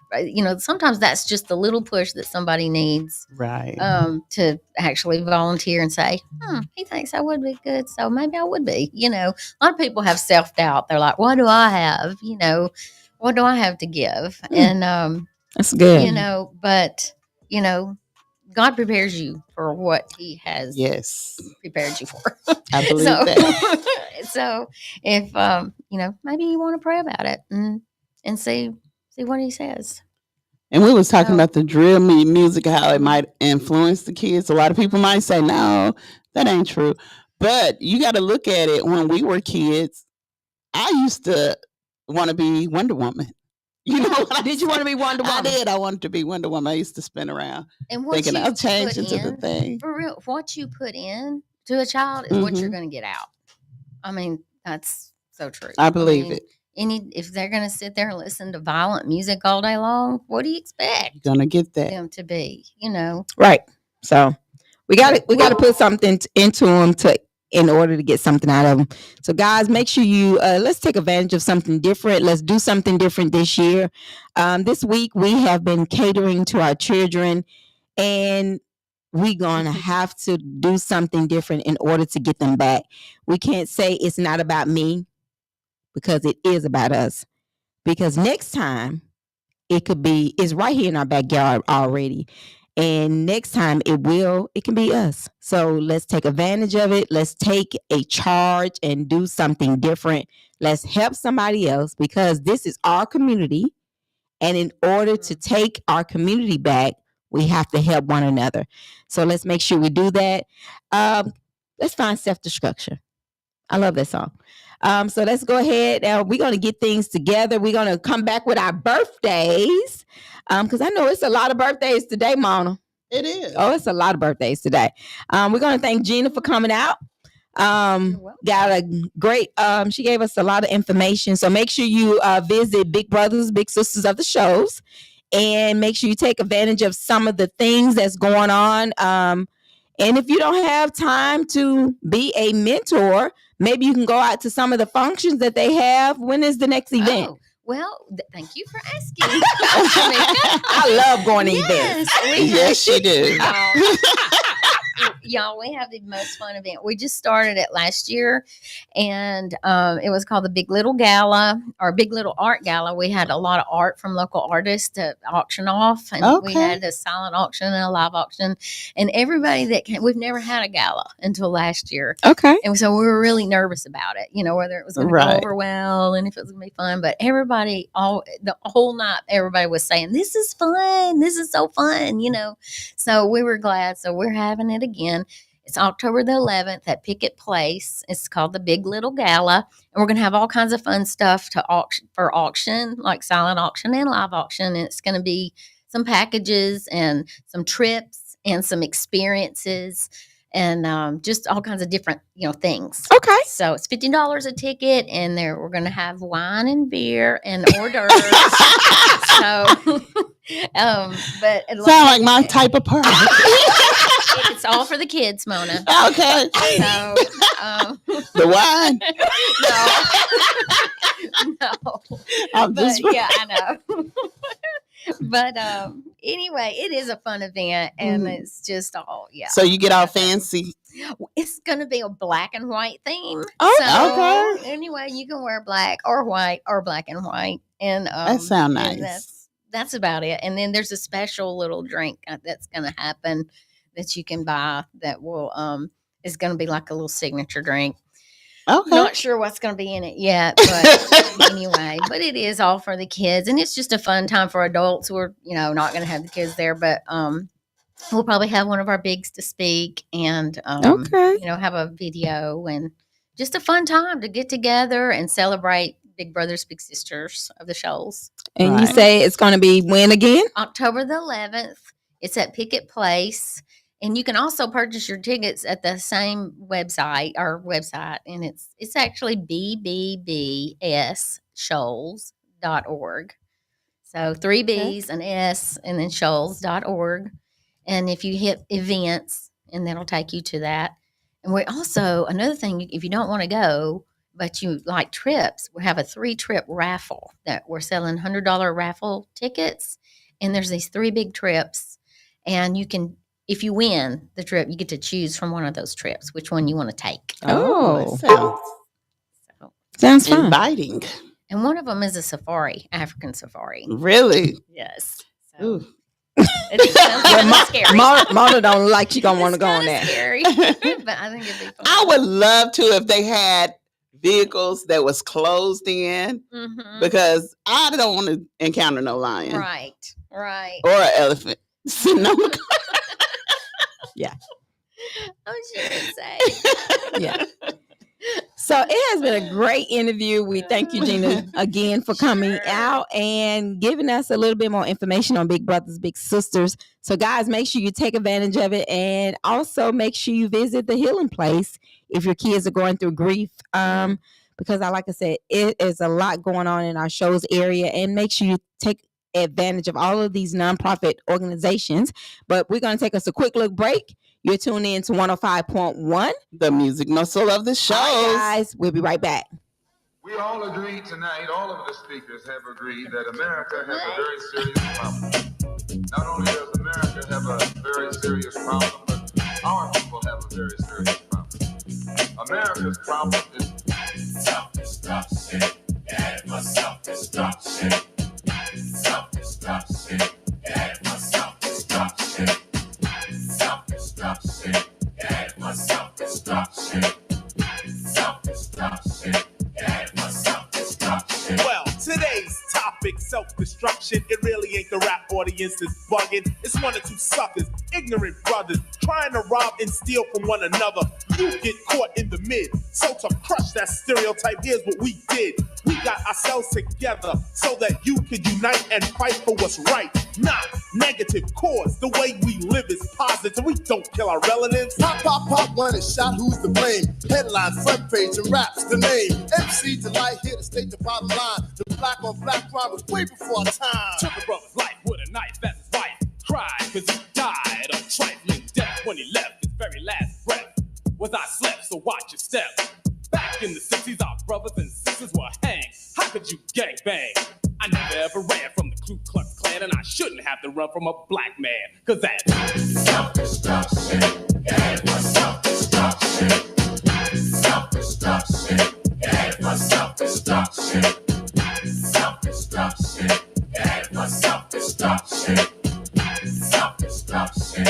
A: Sometimes that's just the little push that somebody needs.
E: Right.
A: To actually volunteer and say, he thinks I would be good, so maybe I would be. A lot of people have self-doubt. They're like, what do I have? What do I have to give? And
D: that's good.
A: But God prepares you for what He has prepared you for.
E: I believe that.
A: So if maybe you want to pray about it and see what He says.
E: And we was talking about the drill music, how it might influence the kids. A lot of people might say, no, that ain't true. But you got to look at it. When we were kids, I used to want to be Wonder Woman.
D: Did you want to be Wonder Woman?
E: I did. I wanted to be Wonder Woman. I used to spin around thinking I'll change into the thing.
A: For real, what you put in to a child is what you're going to get out. I mean, that's So true.
E: I believe it.
A: If they're going to sit there and listen to violent music all day long, what do you expect
E: You're gonna get that.
A: them to be?
D: Right. So we got to put something into them in order to get something out of them. So guys, make sure you let's take advantage of something different. Let's do something different this year. This week we have been catering to our children, and we're gonna have to do something different in order to get them back. We can't say it's not about me, because it is about us. Because next time it's right here in our backyard already. And next time it can be us. So let's take advantage of it. Let's take a charge and do something different. Let's help somebody else, because this is our community. And in order to take our community back, we have to help one another. So let's make sure we do that. Let's find self-destruction. I love that song. So let's go ahead. We're going to get things together. We're going to come back with our birthdays. Because I know it's a lot of birthdays today, Mona.
E: It is.
D: Oh, it's a lot of birthdays today. We're going to thank Gina for coming out. Got a great, she gave us a lot of information. So make sure you visit Big Brothers, Big Sisters of the shows. And make sure you take advantage of some of the things that's going on. And if you don't have time to be a mentor, maybe you can go out to some of the functions that they have. When is the next event?
A: Oh, well, thank you for asking.
D: I love going to events.
E: Yes, you do.
A: Y'all, we have the most fun event. We just started it last year, and it was called the Big Little Gala, or Big Little Art Gala. We had a lot of art from local artists to auction off, and we had a silent auction and a live auction, and everybody that came. We've never had a gala until last year.
D: Okay.
A: And so we were really nervous about it, whether it was going to go over well and if it was going to be fun. But everybody, the whole night, everybody was saying, "This is fun. This is so fun," So we were glad. So we're having it again. It's October the 11th at Pickett Place. It's called the Big Little Gala. And we're going to have all kinds of fun stuff for auction, like silent auction and live auction. And it's going to be some packages and some trips and some experiences and just all kinds of different, things.
D: Okay.
A: So it's $50 a ticket, and we're going to have wine and beer and hors d'oeuvres. But
E: sound like my type of party.
A: It's all for the kids, Mona.
E: Okay.
A: So
E: the wine?
A: No.
E: Yeah,
A: I know. But anyway, it is a fun event, and it's just all
E: So you get all fancy.
A: It's going to be a black and white theme.
E: Oh, okay.
A: Anyway, you can wear black or white or black and white, and
E: that sounds nice.
A: That's about it. And then there's a special little drink that's going to happen that you can buy that will is going to be like a little signature drink.
E: Okay.
A: Not sure what's going to be in it yet, but anyway, but it is all for the kids, and it's just a fun time for adults. We're, not going to have the kids there, but we'll probably have one of our bigs to speak and, have a video, and just a fun time to get together and celebrate Big Brothers, Big Sisters of the Shoals.
D: And you say it's going to be when again?
A: October the 11th. It's at Pickett Place. And you can also purchase your tickets at the same website, and it's actually bbbsshoals.org. So 3 B's, an S, and then shoals.org. And if you hit events, and that'll take you to that. And we also, another thing, if you don't want to go, but you like trips, we have a 3-trip raffle that we're selling $100 raffle tickets. And there's these 3 big trips, and you can, if you win the trip, you get to choose from one of those trips which one you want to take.
E: Sounds fun. Inviting.
A: And one of them is a safari, African safari.
E: Really?
A: Yes. So it's scary.
D: Mona don't like you gonna want to go on that.
A: Scary, but I think it'd be fun.
E: I would love to if they had vehicles that was closed in, because I don't want to encounter no lion.
A: Right.
E: Or an elephant sitting on the car.
D: Yeah.
A: Oh, she would say.
D: Yeah. So it has been a great interview. We thank you, Gina, again for coming out and giving us a little bit more information on Big Brothers, Big Sisters. So guys, make sure you take advantage of it, and also make sure you visit the healing place if your kids are going through grief. because like I said, it is a lot going on in our shows area, and make sure you take advantage of all of these nonprofit organizations. But we're going to take us a quick little break. You're tuned in to 105.1,
E: the music muscle of the show.
D: All right, guys, we'll be right back.
G: We all agree tonight, all of the speakers have agreed that America has a very serious problem. Not only does America have a very serious problem, but our people have a very serious problem. America's problem is self-destruction. Yeah, for self-destruction. Self-destruction. Yeah, for self-destruction. Self-destruction. Yeah, for self-destruction. Self-destruction. Yeah, for self-destruction. Well, today's topic, self-destruction. It really ain't the rap audience is bugging. It's one or two suckers, ignorant brothers, trying to rob and steal from one another. You get caught in the mid. So to crush that stereotype, here's what we did. We got ourselves together so that you can unite and fight for what's right. Not negative cause. The way we live is positive. We don't kill our relatives.
H: Pop, pop, pop, one is shot, who's to blame? Headline, front page, and rap's the name. MC Delight here to state the bottom line. The black on black crime was way before our time.
G: Took a brother's life with a knife as his wife cried cause he died of trifling death when he left his very last breath. Was I slept, so watch your step. Back in the 60s, our brothers and sisters were hanged. How could you gangbang? I never ever ran from the Ku Klux Klan, and I shouldn't have to run from a black man, cause that's self-destruction. Yeah, for self-destruction. Self-destruction. Yeah, for self-destruction. Self-destruction. Yeah, for self-destruction. Self-destruction.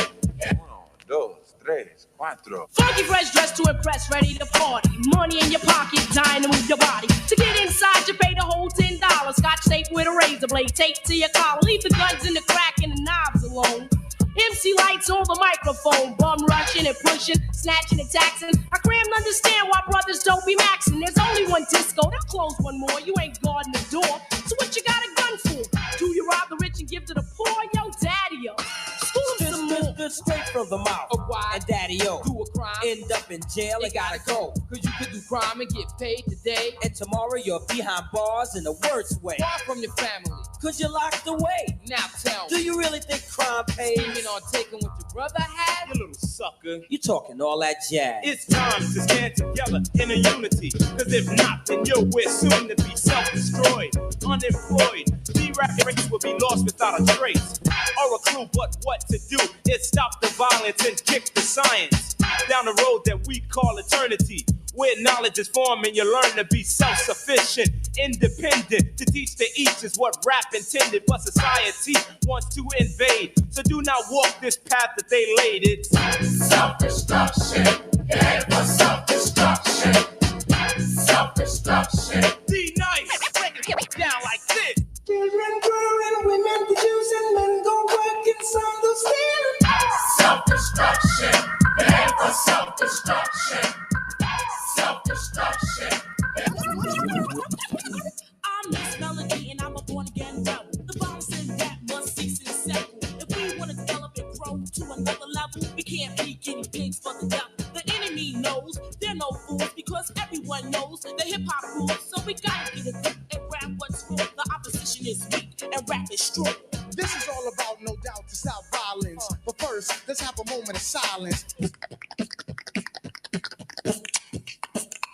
G: Dos, tres, cuatro.
I: Funky fresh dressed to impress, ready to party. Money in your pocket, dying to move your body. To get inside, you pay the whole $10. Scotch tape with a razor blade taped to your collar. Leave the guns in the crack and the knobs alone. MC lights on the microphone, bum rushing and pushing, snatching and taxing. I crammed understand why brothers don't be maxing. There's only one disco, they'll close one more. You ain't guarding the door, so what you got a gun for? Do you rob the rich and give to the poor? Yo, daddy-o.
J: This straight from the mouth.
I: Why?
J: And daddy-o.
I: Do a crime.
J: End up in jail and gotta go.
I: Cause you could do crime and get paid today.
J: And tomorrow you're behind bars in the worst way.
I: Far from your family.
J: Cause you're locked away.
I: Now tell
J: Do
I: me.
J: you really think crime pays?
I: Scheming on taking what your brother had?
G: You little sucker.
J: You talking all that jazz.
G: It's time to stand together in a unity. Cause if not, then we're soon to be self-destroyed, unemployed. B-rap race will be lost without a trace or a clue but what to do. It's stop the violence and kick the science down the road that we call eternity, where knowledge is formed and you learn to be self-sufficient, independent. To teach the each is what rap intended, but society wants to invade. So do not walk this path that they laid. It's self-destruction. Yeah, for self-destruction. Self-destruction. D-Nice, break it down like this.
C: Children growing, women producing, men go working, some go stealing.
G: Self-destruction. Yeah, for self-destruction. Self-destruction.
I: I'm Miss Melody and I'm a born-again rebel. The violence in rap must cease and settle. If we want to develop and grow to another level, we can't be guinea pigs for the devil. The enemy knows they're no fools because everyone knows the hip-hop rules. So we gotta get a grip and rap what's wrong. The opposition is weak and rap is strong.
H: This is all about, no doubt, to stop violence. But first, let's have a moment of silence.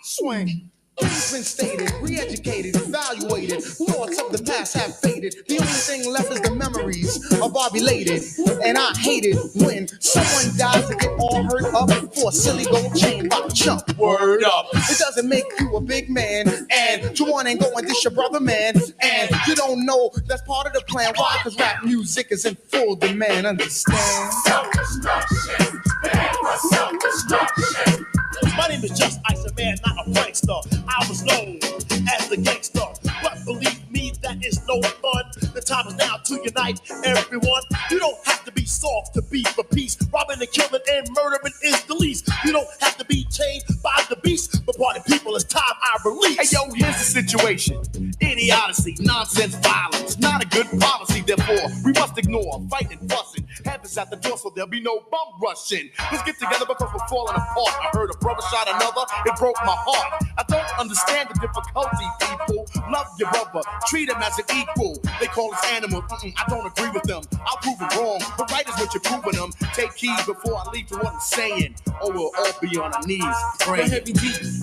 H: Swing. Things been stated, re-educated, evaluated. Thoughts of the past have faded. The only thing left is the memories of our belated. And I hate it when someone dies to get all hurt up for a silly gold chain by chump. Word up. It doesn't make you a big man. And you want and go and dish your brother, man. And you don't know that's part of the plan. Why? Because rap music is in full demand. Understand?
G: Self-destruction. Yeah, for self-destruction.
K: My name is Just Ice, a man, not a prankster. I was known as the gangster, but believe me, that is no fun. The time is now to unite everyone. You don't have to be soft to be for peace. Robbing and killing and murdering is the least. You don't have to be chained by the beast. But party people, it's time I release.
G: Hey yo, here's the situation. Idiocy, nonsense, violence, not a good policy. Therefore, we must ignore fighting, fussing, having
K: witness at the door so there'll be no bum rushing. Let's get together because we're falling apart. I heard a brother shot another, it broke my heart. I don't understand the difficulty, people. Love your brother, treat him as an equal. They call us animals, I don't agree with them. I'll prove it wrong, but right is what you're proving them. Take heed before I leave to what I'm saying, or we'll all be on our knees praying.
L: The heavy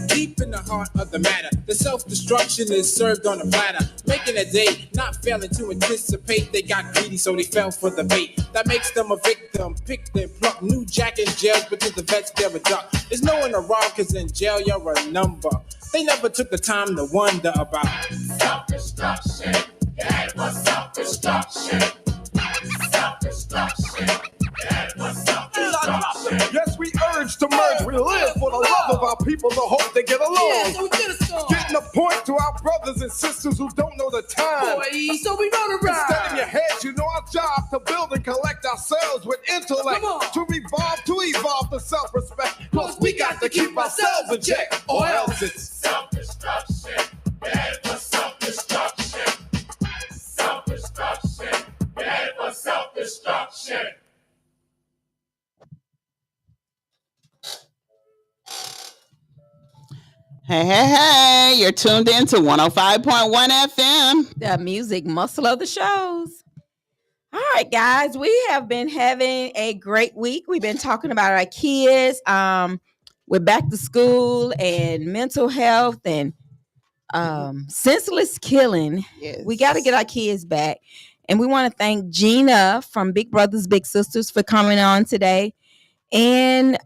L: deep in the heart of the matter. The self-destruction is served on a platter, making a day, not failing to anticipate. They got greedy, so they fell for the bait. That makes them a victim, pick and pluck. New jack in jail, but to the vets they're a duck. There's no one around, cause in jail you're a number. They never took the time to wonder about
M: self-destruction. Yeah, it was self-destruction. Self-destruction. Yeah, it was self-destruction.
K: Yes, we urge to merge. We live for the love of our people, the hope they get along.
M: Yeah, so we did a song.
K: Getting a point to our brothers and sisters who don't know the time.
M: Boy, so we know the rhyme.
K: Instead in your heads, you know our job to build and collect ourselves with intellect. To revolve, to evolve the self-respect. Plus, we got to keep ourselves in check, or else it's
M: self-destruction. Yeah, it was self-destruction. Self-destruction. Yeah, it was self-destruction.
E: Hey, you're tuned in to 105.1 FM.
D: The music muscle of the shows. All right, guys, we have been having a great week. We've been talking about our kids. We're back to school and mental health and senseless killing.
E: Yes.
D: We got to get our kids back. And we want to thank Gina from Big Brothers Big Sisters for coming on today. And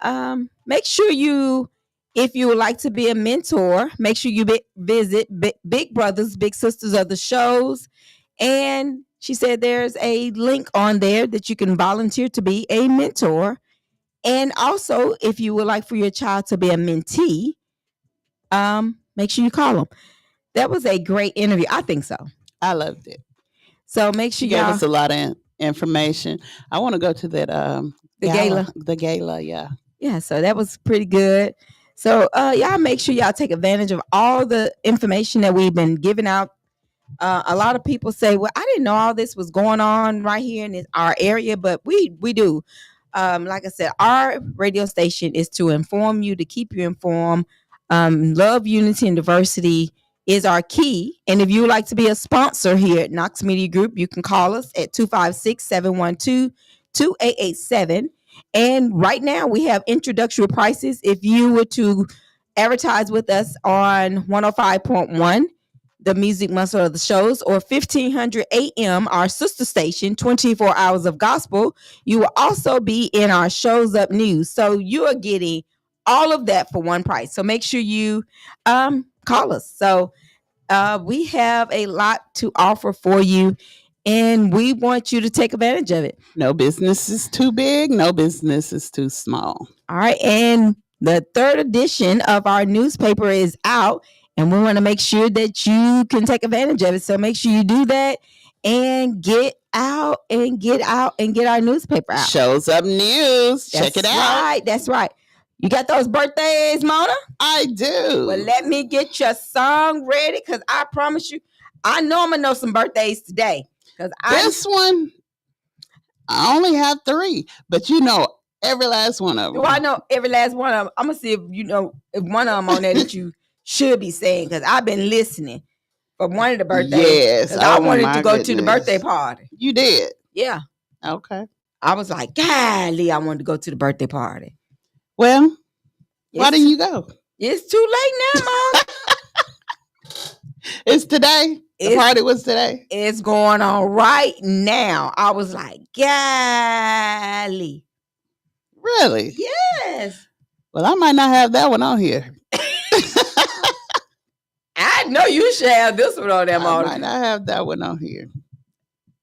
D: make sure you, if you would like to be a mentor, make sure you visit Big Brothers Big Sisters of the shows. And she said there's a link on there that you can volunteer to be a mentor. And also, if you would like for your child to be a mentee, make sure you call them. That was a great interview. I think so.
E: I loved it.
D: So make sure
E: you gave us a lot of information. I want to go to that
D: the gala.
E: The gala, yeah.
D: Yeah, so that was pretty good. So y'all make sure y'all take advantage of all the information that we've been giving out. A lot of people say, well, I didn't know all this was going on right here in our area, but we do. Like I said, our radio station is to inform you, to keep you informed. Love, unity, and diversity is our key. And if you would like to be a sponsor here at Knox Media Group, you can call us at 256-712-2887. And right now we have introductory prices. If you were to advertise with us on 105.1, the music muscle of the shows, or 1500 AM, our sister station, 24 hours of gospel, you will also be in our Shows Up News. So you are getting all of that for one price. So make sure you call us. So we have a lot to offer for you, and we want you to take advantage of it.
E: No business is too big. No business is too small.
D: All right. And the third edition of our newspaper is out, and we want to make sure that you can take advantage of it. So make sure you do that and get out and get our newspaper out.
E: Shows Up News. Check it out.
D: That's right. You got those birthdays, Mona?
E: I do.
D: Well, let me get your song ready, because I promise you, I know I'm going to know some birthdays today.
E: This one, I only have 3, but you know every last one of them.
D: Do I know every last one of them? I'm going to see if you know if one of them on there that you should be saying, because I've been listening for one of the birthdays.
E: Yes.
D: I wanted to go to the birthday party.
E: You did?
D: Yeah.
E: Okay.
D: I was like, golly, I wanted to go to the birthday party.
E: Well, why didn't you go?
D: It's too late now, Mom.
E: It's today. The party was today.
D: It's going on right now. I was like, golly.
E: Really?
D: Yes.
E: Well, I might not have that one on here.
D: I know you should have this one on there, Mona.
E: I might not have that one on here.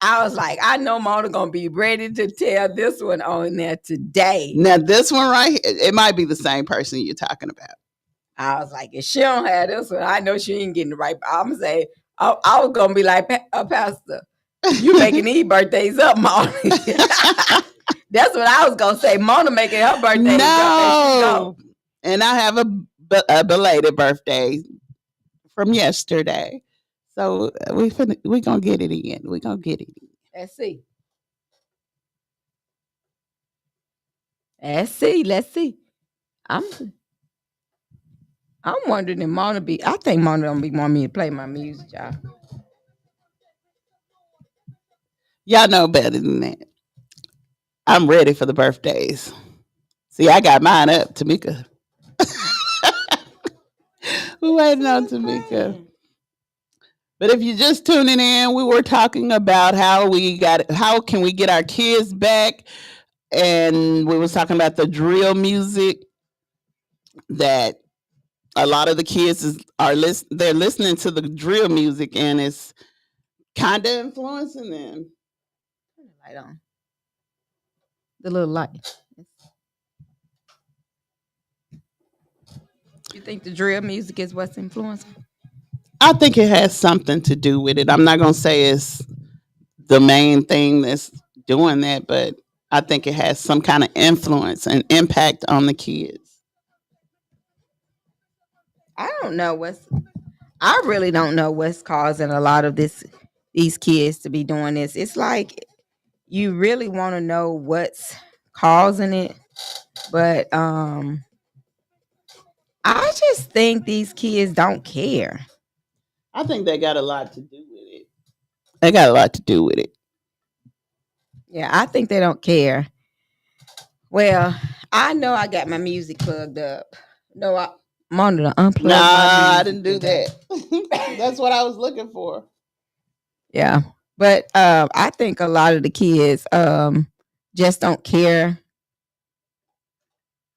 D: I was like, I know Mona gonna be ready to tell this one on there today.
E: Now, this one right here, it might be the same person you're talking about.
D: I was like, if she don't have this one, I know she ain't getting the right. I'm gonna say, I was gonna be like, Pastor, you making these birthdays up, Mona. That's what I was gonna say. Mona making her birthday.
E: No, and I have a belated birthday from yesterday. So we gonna get it in. We gonna get it in.
D: Let's see.
A: Let's see. I'm wondering if Mona be. I think Mona don't be want me to play my music, y'all.
E: Y'all know better than that. I'm ready for the birthdays. See, I got mine up, Tamika. We're waiting on Tamika. But if you're just tuning in, we were talking about how can we get our kids back, and we was talking about the drill music that a lot of the kids they're listening to the drill music, and it's kind of influencing them.
A: Turn the light on. The little light. You think the drill music is what's influencing?
E: I think it has something to do with it. I'm not gonna say it's the main thing that's doing that, but I think it has some kind of influence and impact on the kids.
A: I really don't know what's causing a lot of these kids to be doing this. It's like you really want to know what's causing it, but I just think these kids don't care.
E: I think they got a lot to do with it. They got a lot to do with it.
A: Yeah, I think they don't care. Well, I know I got my music plugged up. No, I wanted to unplug.
E: Nah,
A: my
E: I didn't do that. That's what I was looking for.
A: Yeah, but I think a lot of the kids just don't care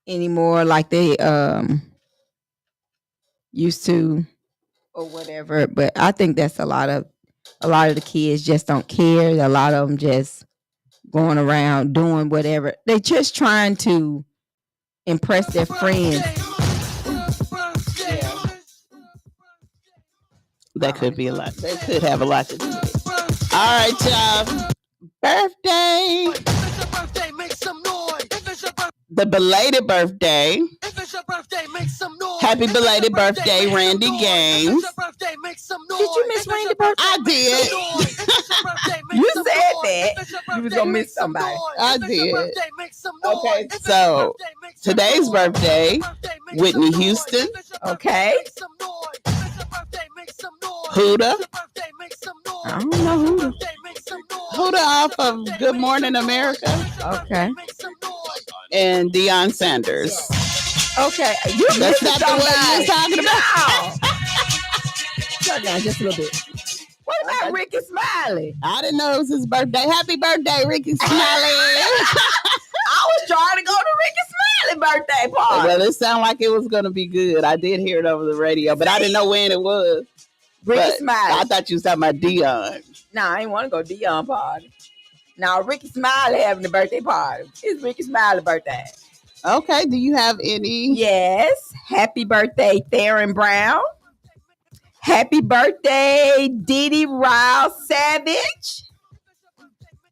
A: anymore like they used to or whatever. But I think that's a lot of the kids just don't care. A lot of them just going around doing whatever. They just trying to impress their friends.
E: That could be a lot. They could have a lot to do with it. All right, y'all. Birthday. The belated birthday. Happy belated birthday, Randy Gaines.
A: Did you miss Randy's birthday?
E: I did.
A: You said that. You was gonna miss somebody.
E: I did. Okay, so today's birthday, Whitney Houston.
A: Okay.
E: Huda.
A: I don't know who.
E: Huda off of Good Morning America.
A: Okay.
E: And Deion Sanders.
A: Okay.
E: That's not the one you're talking about.
A: Turn down just a little bit. What about Ricky Smiley?
E: I didn't know it was his birthday. Happy birthday, Ricky Smiley.
A: I was trying to go to Ricky Smiley birthday party.
E: Well, it sounded like it was going to be good. I did hear it over the radio, but I didn't know when it was.
A: Ricky Smiley.
E: I thought you was talking about Deion.
A: No, I didn't want to go to Deion party. Now, Ricky Smiley having the birthday party. It's Ricky Smiley's birthday.
E: Okay, do you have any?
A: Yes. Happy birthday, Theron Brown. Happy birthday, Didi Ryle Savage.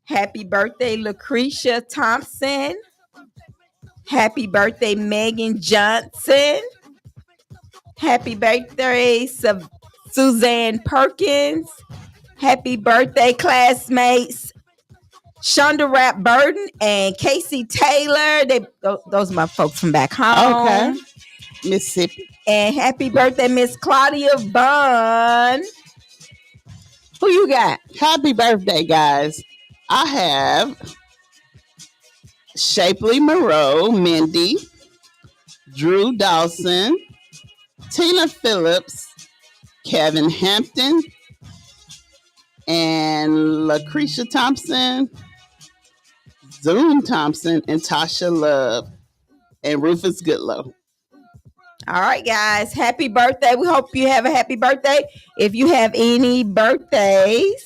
A: Happy birthday, Lucretia Thompson. Happy birthday, Megan Johnson. Happy birthday, Suzanne Perkins. Happy birthday, classmates Shonda Rapp Burden and Casey Taylor. Those are my folks from back home.
E: Okay. Mississippi.
A: And happy birthday, Miss Claudia Bond. Who you got?
E: Happy birthday, guys. I have Shapely Moreau, Mindy, Drew Dawson, Tina Phillips, Kevin Hampton, and Lucretia Thompson, Zoom Thompson, and Tasha Love, and Rufus Goodlow.
A: All right, guys. Happy birthday. We hope you have a happy birthday. If you have any birthdays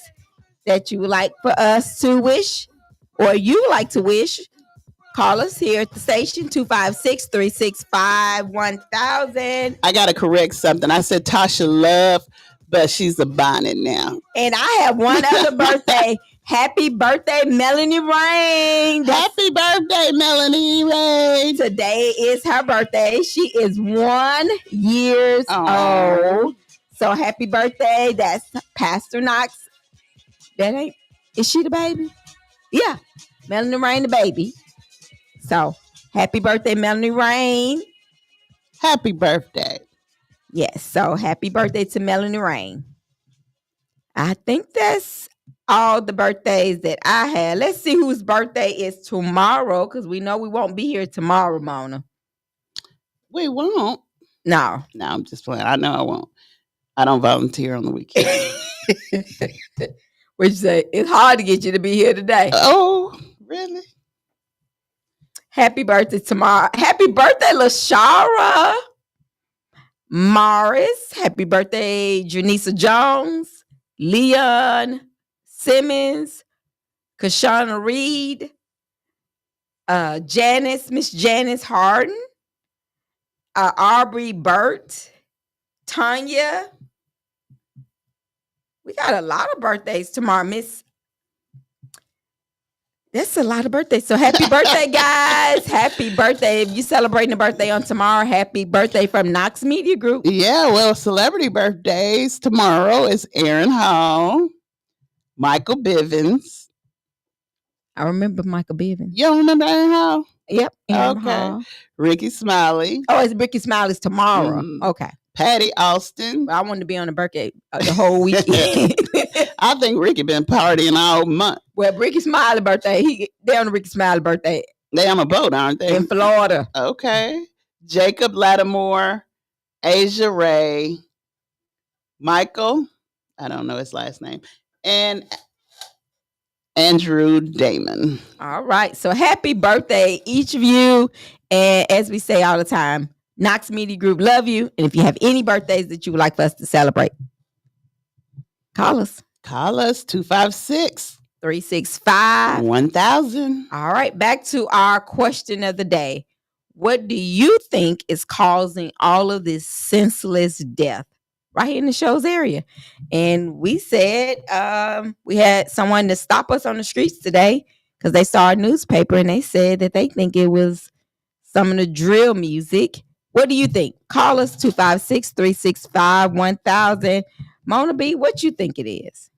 A: that you would like for us to wish or you like to wish, call us here at the station, 256-365-1000.
E: I got to correct something. I said Tasha Love, but she's a bonnet now.
A: And I have one other birthday. Happy birthday, Melanie Rain.
E: Happy birthday, Melanie Rain.
A: Today is her birthday. She is 1 year old. So happy birthday. That's Pastor Knox. Is she the baby? Yeah. Melanie Rain, the baby. So
D: Happy birthday, Melanie Rain.
E: Happy birthday.
D: Yes, so happy birthday to Melanie Rain. I think that's all the birthdays that I had. Let's see whose birthday is tomorrow, because we know we won't be here tomorrow, Mona.
E: We won't.
D: No.
E: No, I'm just playing. I know I won't. I don't volunteer on the weekend.
D: What'd you say? It's hard to get you to be here today.
E: Oh, really?
D: Happy birthday tomorrow. Happy birthday, LaShara Morris. Happy birthday, Janisa Jones, Leon Simmons, Kashana Reed, Miss Janice Harden, Aubrey Burt, Tanya. We got a lot of birthdays tomorrow, Miss. That's a lot of birthdays. So happy birthday, guys. Happy birthday. If you're celebrating a birthday on tomorrow, happy birthday from Knox Media Group.
E: Yeah, well, celebrity birthdays tomorrow is Aaron Hall, Michael Bivens.
D: I remember Michael Bivens.
E: You don't remember Aaron Hall?
D: Yep. Aaron
E: Okay.
D: Hall.
E: Ricky Smiley.
D: Oh, it's Ricky Smiley's tomorrow. Okay.
E: Patty Austin.
D: I wanted to be on the birthday the whole weekend.
E: I think Ricky been partying all month.
D: Well, Ricky Smiley birthday. They're on the Ricky Smiley birthday.
E: They on a boat, aren't they?
D: In Florida.
E: Okay. Jacob Lattimore, Asia Ray, Michael, I don't know his last name, and Andrew Damon.
D: All right. So happy birthday, each of you. And as we say all the time, Knox Media Group love you. And if you have any birthdays that you would like for us to celebrate, call us.
E: Call us
D: 256-365-1000. All right. Back to our question of the day. What do you think is causing all of this senseless death right here in the show's area? And we said we had someone to stop us on the streets today because they saw a newspaper and they said that they think it was some of the drill music. What do you think? Call us 256-365-1000. Mona B, what you think it is?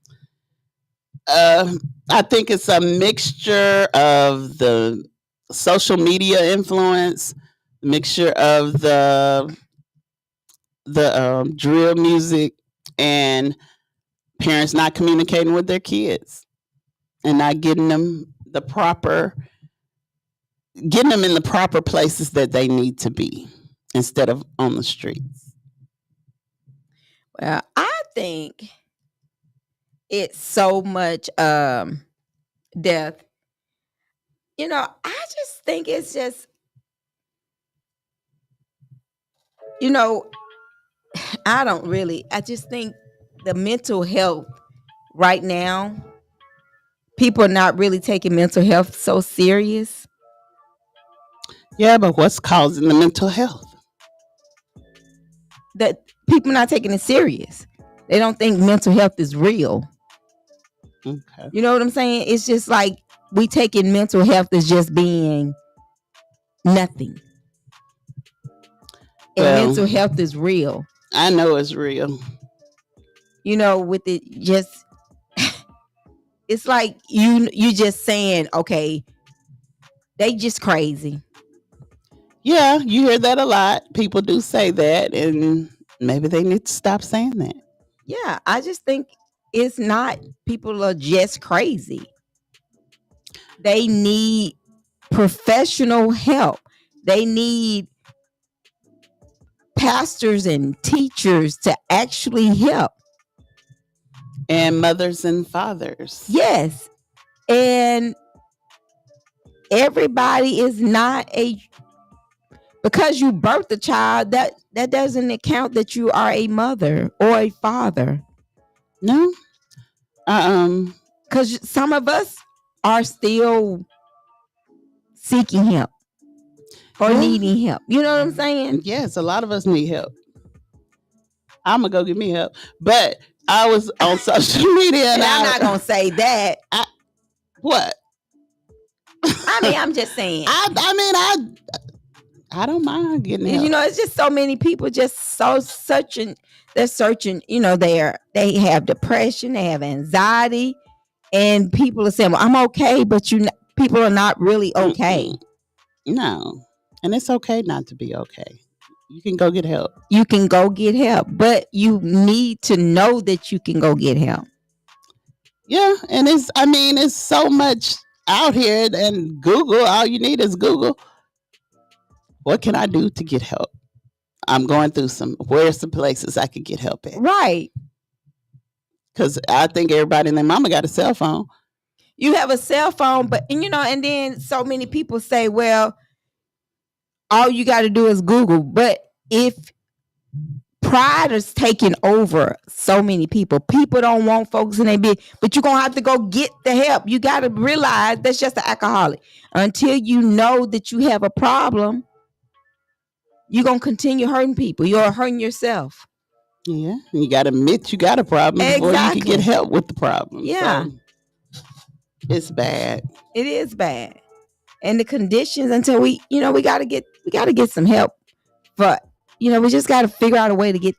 E: I think it's a mixture of the social media influence, mixture of the drill music, and parents not communicating with their kids and not getting them in the proper places that they need to be instead of on the streets.
D: Well, I think it's so much death. You know, I just think it's just, you know, I just think the mental health right now, people are not really taking mental health so serious.
E: Yeah, but what's causing the mental health?
D: That people not taking it serious. They don't think mental health is real.
E: Okay.
D: You know what I'm saying? It's just like we taking mental health as just being nothing. And mental health is real.
E: I know it's real.
D: You know, with it just it's like you just saying, okay, they just crazy.
E: Yeah, you hear that a lot. People do say that, and maybe they need to stop saying that.
D: Yeah, I just think it's not, people are just crazy. They need professional help. They need pastors and teachers to actually help.
E: And mothers and fathers.
D: Yes. And everybody is not because you birthed a child, that doesn't account that you are a mother or a father.
E: No.
D: Because some of us are still seeking help or needing help. You know what I'm saying?
E: Yes, a lot of us need help. I'm going to go get me help. But I was on social media and
D: I'm not going to say that.
E: What?
D: I mean, I'm just saying.
E: I don't mind getting help.
D: You know, it's just so many people just searching. They're searching, you know, they have depression, they have anxiety, and people are saying, well, I'm okay, but people are not really okay.
E: No. And it's okay not to be okay. You can go get help.
D: You can go get help, but you need to know that you can go get help.
E: Yeah, and it's so much out here, and Google, all you need is Google. What can I do to get help? I'm going through where's some places I could get help at?
D: Right.
E: Because I think everybody and their mama got a cell phone.
D: You have a cell phone, but and then so many people say, well, all you got to do is Google. But if pride is taking over so many people don't want folks in their bed, but you're gonna have to go get the help. You got to realize that's just an alcoholic. Until you know that you have a problem, you're gonna continue hurting people. You're hurting yourself.
E: Yeah, you got to admit you got a problem before you can get help with the problem.
D: Yeah,
E: so it's bad.
D: It is bad, and the conditions until we got to get some help. But we just got to figure out a way to get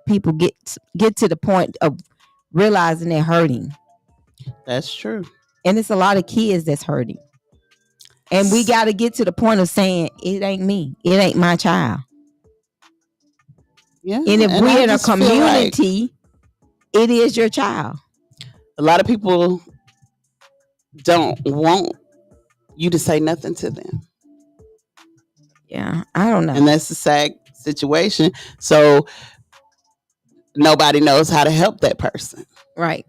D: people get to the point of realizing they're hurting.
E: That's true.
D: And it's a lot of kids that's hurting. And we got to get to the point of saying, it ain't me. It ain't my child.
E: Yeah.
D: And if we're in a community, it is your child.
E: A lot of people don't want you to say nothing to them.
D: Yeah, I don't know.
E: And that's a sad situation. So nobody knows how to help that person.
D: Right.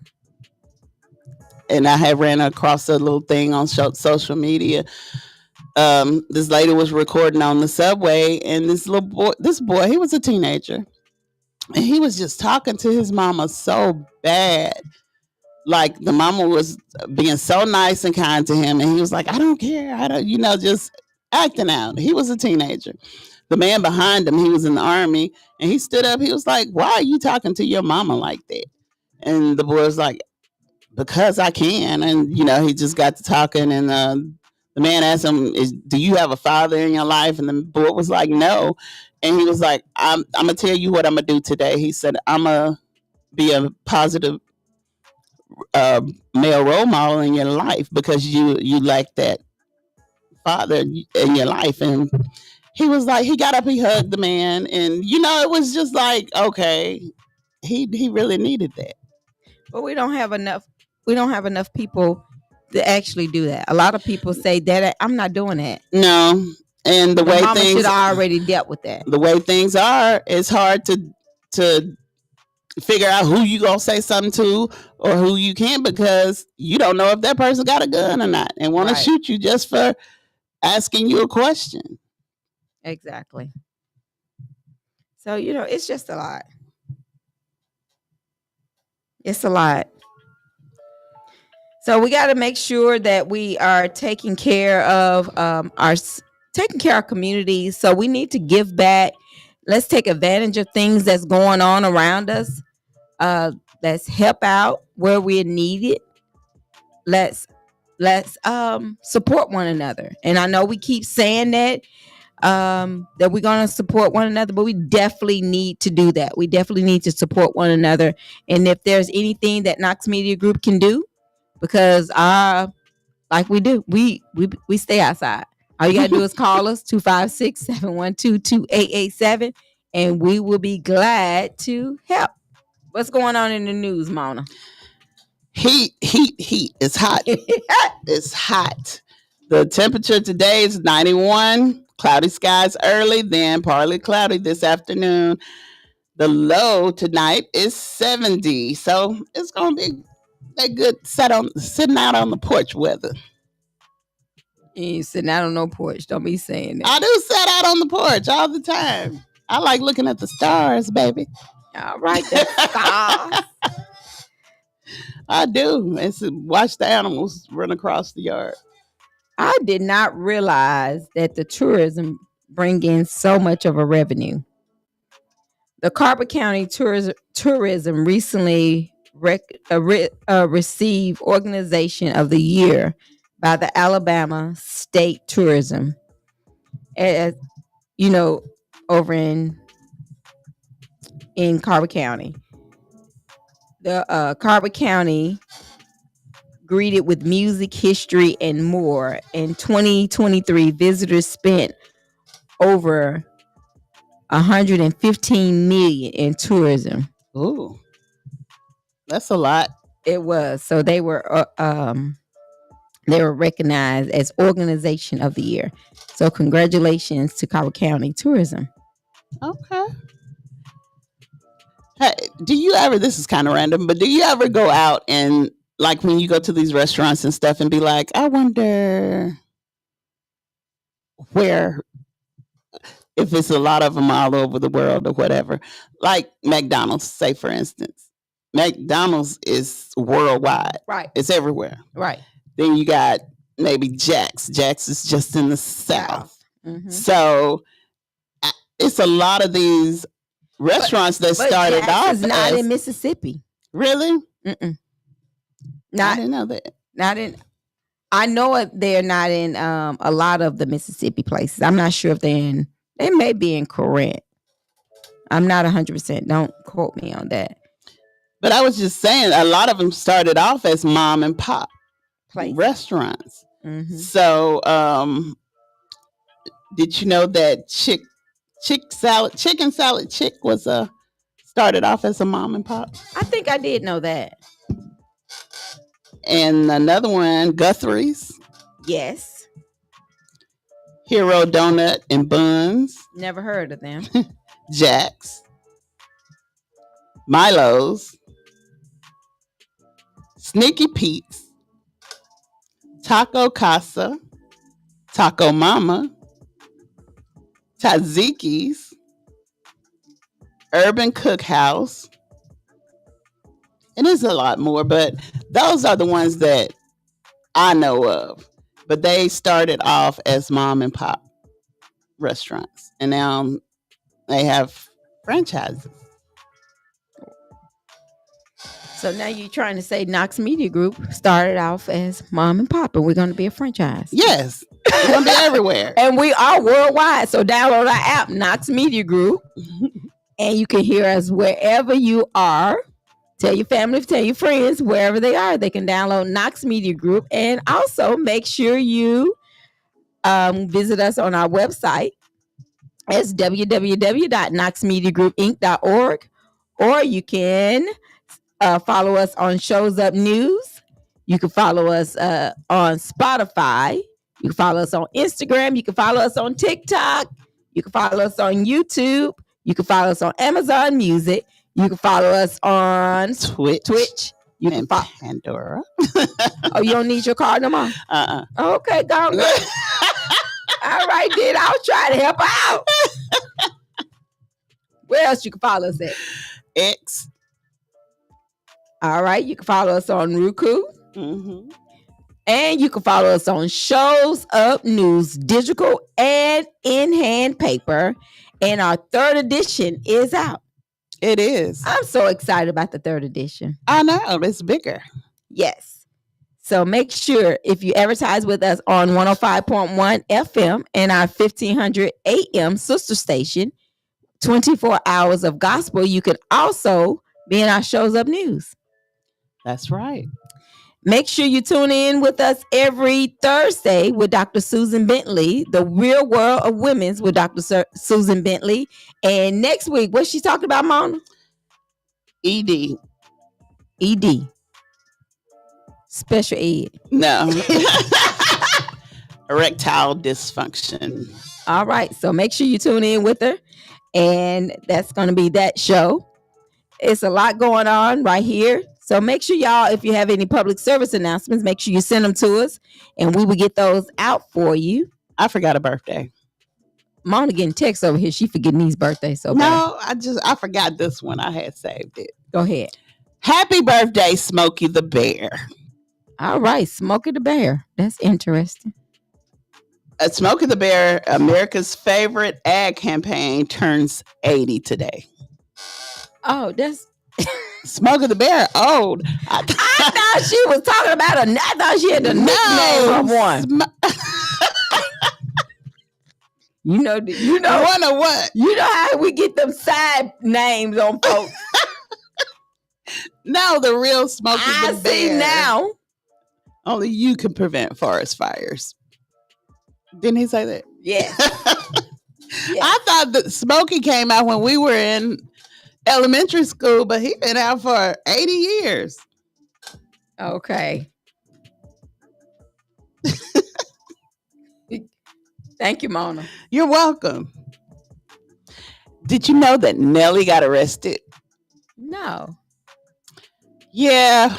E: And I have ran across a little thing on social media. This lady was recording on the subway, and this boy, he was a teenager, and he was just talking to his mama so bad. Like the mama was being so nice and kind to him, and he was like, I don't care. I don't, just acting out. He was a teenager. The man behind him, he was in the army, and he stood up. He was like, why are you talking to your mama like that? And the boy was like, because I can. And, he just got to talking, and the man asked him, do you have a father in your life? And the boy was like, no. And he was like, I'm going to tell you what I'm going to do today. He said, I'm going to be a positive male role model in your life because you lack that father in your life. And he was like, he got up, he hugged the man, and it was just like, okay, he really needed that.
D: But we don't have enough people to actually do that. A lot of people say that I'm not doing that.
E: No. And the way
D: mama
E: things
D: should have already dealt with that.
E: The way things are, it's hard to figure out who you gonna say something to or who you can't, because you don't know if that person got a gun or not and want to shoot you just for asking you a question.
D: Exactly. So it's just a lot. It's a lot. So we got to make sure that we are taking care of our communities. So we need to give back. Let's take advantage of things that's going on around us. Let's help out where we're needed. Let's support one another. And I know we keep saying that we're going to support one another, but we definitely need to do that. We definitely need to support one another. And if there's anything that Knox Media Group can do, because like we do, we stay outside. All you got to do is call us 256-712-2887, and we will be glad to help. What's going on in the news, Mona?
E: Heat. It's hot. It's hot. The temperature today is 91. Cloudy skies early, then partly cloudy this afternoon. The low tonight is 70. So it's going to be that good sitting out on the porch weather.
D: You ain't sitting out on no porch. Don't be saying that.
E: I do sit out on the porch all the time. I like looking at the stars, baby.
D: All right, the stars.
E: I do. It's watch the animals run across the yard.
D: I did not realize that the tourism bring in so much of a revenue. The Carver County Tourism recently received Organization of the Year by the Alabama State Tourism. Over in Carver County. The Carver County greeted with music, history, and more. In 2023, visitors spent over 115 million in tourism.
E: Ooh, that's a lot.
D: It was. So they were recognized as Organization of the Year. So congratulations to Cobb County Tourism.
E: Okay. Hey, do you ever, this is kind of random, but do you ever go out and like when you go to these restaurants and stuff and be like, I wonder where, if it's a lot of them all over the world or whatever, like McDonald's, say for instance. McDonald's is worldwide.
D: Right.
E: It's everywhere.
D: Right.
E: Then you got maybe Jack's. Jack's is just in the South.
D: Mm-hmm.
E: So it's a lot of these restaurants that started
D: Jack's
E: off
D: is not
E: as,
D: in Mississippi.
E: Really?
D: Mm-mm.
E: I didn't know that.
D: Not in. I know it. They're not in a lot of the Mississippi places. I'm not sure if they're in. They may be in Corinth. I'm not 100%. Don't quote me on that.
E: But I was just saying, a lot of them started off as mom and pop restaurants.
D: Mm-hmm.
E: So, did you know that Chicken Salad Chick was started off as a mom and pop?
D: I think I did know that.
E: And another one, Guthrie's.
D: Yes.
E: Hero Donut and Buns.
D: Never heard of them.
E: Jack's. Milo's. Sneaky Pete's. Taco Casa. Taco Mama. Taziki's. Urban Cookhouse. And there's a lot more, but those are the ones that I know of. But they started off as mom and pop restaurants. And now they have franchises.
D: So now you're trying to say Knox Media Group started off as mom and pop, and we're going to be a franchise.
E: Yes. We're going to be everywhere.
D: And we are worldwide. So download our app, Knox Media Group, and you can hear us wherever you are. Tell your family, tell your friends, wherever they are. They can download Knox Media Group. And also make sure you visit us on our website. It's www.knoxmediagroupinc.org. Or you can follow us on Shows Up News. You can follow us on Spotify. You can follow us on Instagram. You can follow us on TikTok. You can follow us on YouTube. You can follow us on Amazon Music. You can follow us on Twitch. You can follow
E: Pandora.
D: Oh, you don't need your card no more? Okay, go on. All right, then I'll try to help out. Where else you can follow us at?
E: X.
D: All right, you can follow us on Roku.
E: Mm-hmm.
D: And you can follow us on Shows Up News, digital and in hand paper. And our 3rd edition is out.
E: It is.
D: I'm so excited about the 3rd edition.
E: I know. It's bigger.
D: Yes. So make sure if you advertise with us on 105.1 FM and our 1500 AM sister station, 24 hours of gospel, you can also be in our Shows Up News.
E: That's right.
D: Make sure you tune in with us every Thursday with Dr. Susan Bentley, The Real World of Women's with Dr. Susan Bentley. And next week, what's she talking about, Mona?
E: ED.
D: ED. Special ed.
E: No. Erectile dysfunction.
D: All right. So make sure you tune in with her. And that's going to be that show. It's a lot going on right here. So make sure y'all, if you have any public service announcements, make sure you send them to us and we will get those out for you.
E: I forgot a birthday.
D: Mona getting texts over here. She forgetting these birthdays. So
E: no, I forgot this one. I had saved it.
D: Go ahead.
E: Happy birthday, Smokey the Bear.
D: All right. Smokey the Bear. That's interesting.
E: Smokey the Bear, America's favorite ad campaign, turns 80 today.
D: Oh, that's...
E: Smokey the Bear old.
D: I thought she was talking about I thought she had the nickname of one. You know
E: one or what?
D: You know how we get them side names on folks.
E: No, the real Smokey the Bear.
D: I see now.
E: Only you can prevent forest fires. Didn't he say that?
D: Yes. Yes.
E: I thought that Smokey came out when we were in elementary school, but he been out for 80 years.
D: Okay. Thank you, Mona.
E: You're welcome. Did you know that Nelly got arrested?
D: No.
E: Yeah,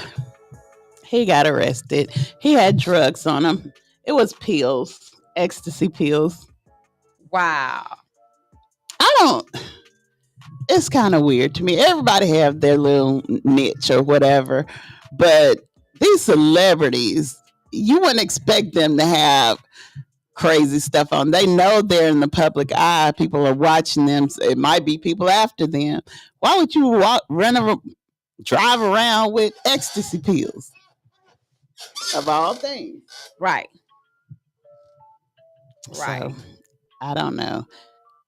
E: he got arrested. He had drugs on him. It was pills, ecstasy pills.
D: Wow.
E: It's kind of weird to me. Everybody have their little niche or whatever, but these celebrities, you wouldn't expect them to have crazy stuff on. They know they're in the public eye. People are watching them. It might be people after them. Why would you drive around with ecstasy pills? Of all things.
D: Right.
E: So, I don't know.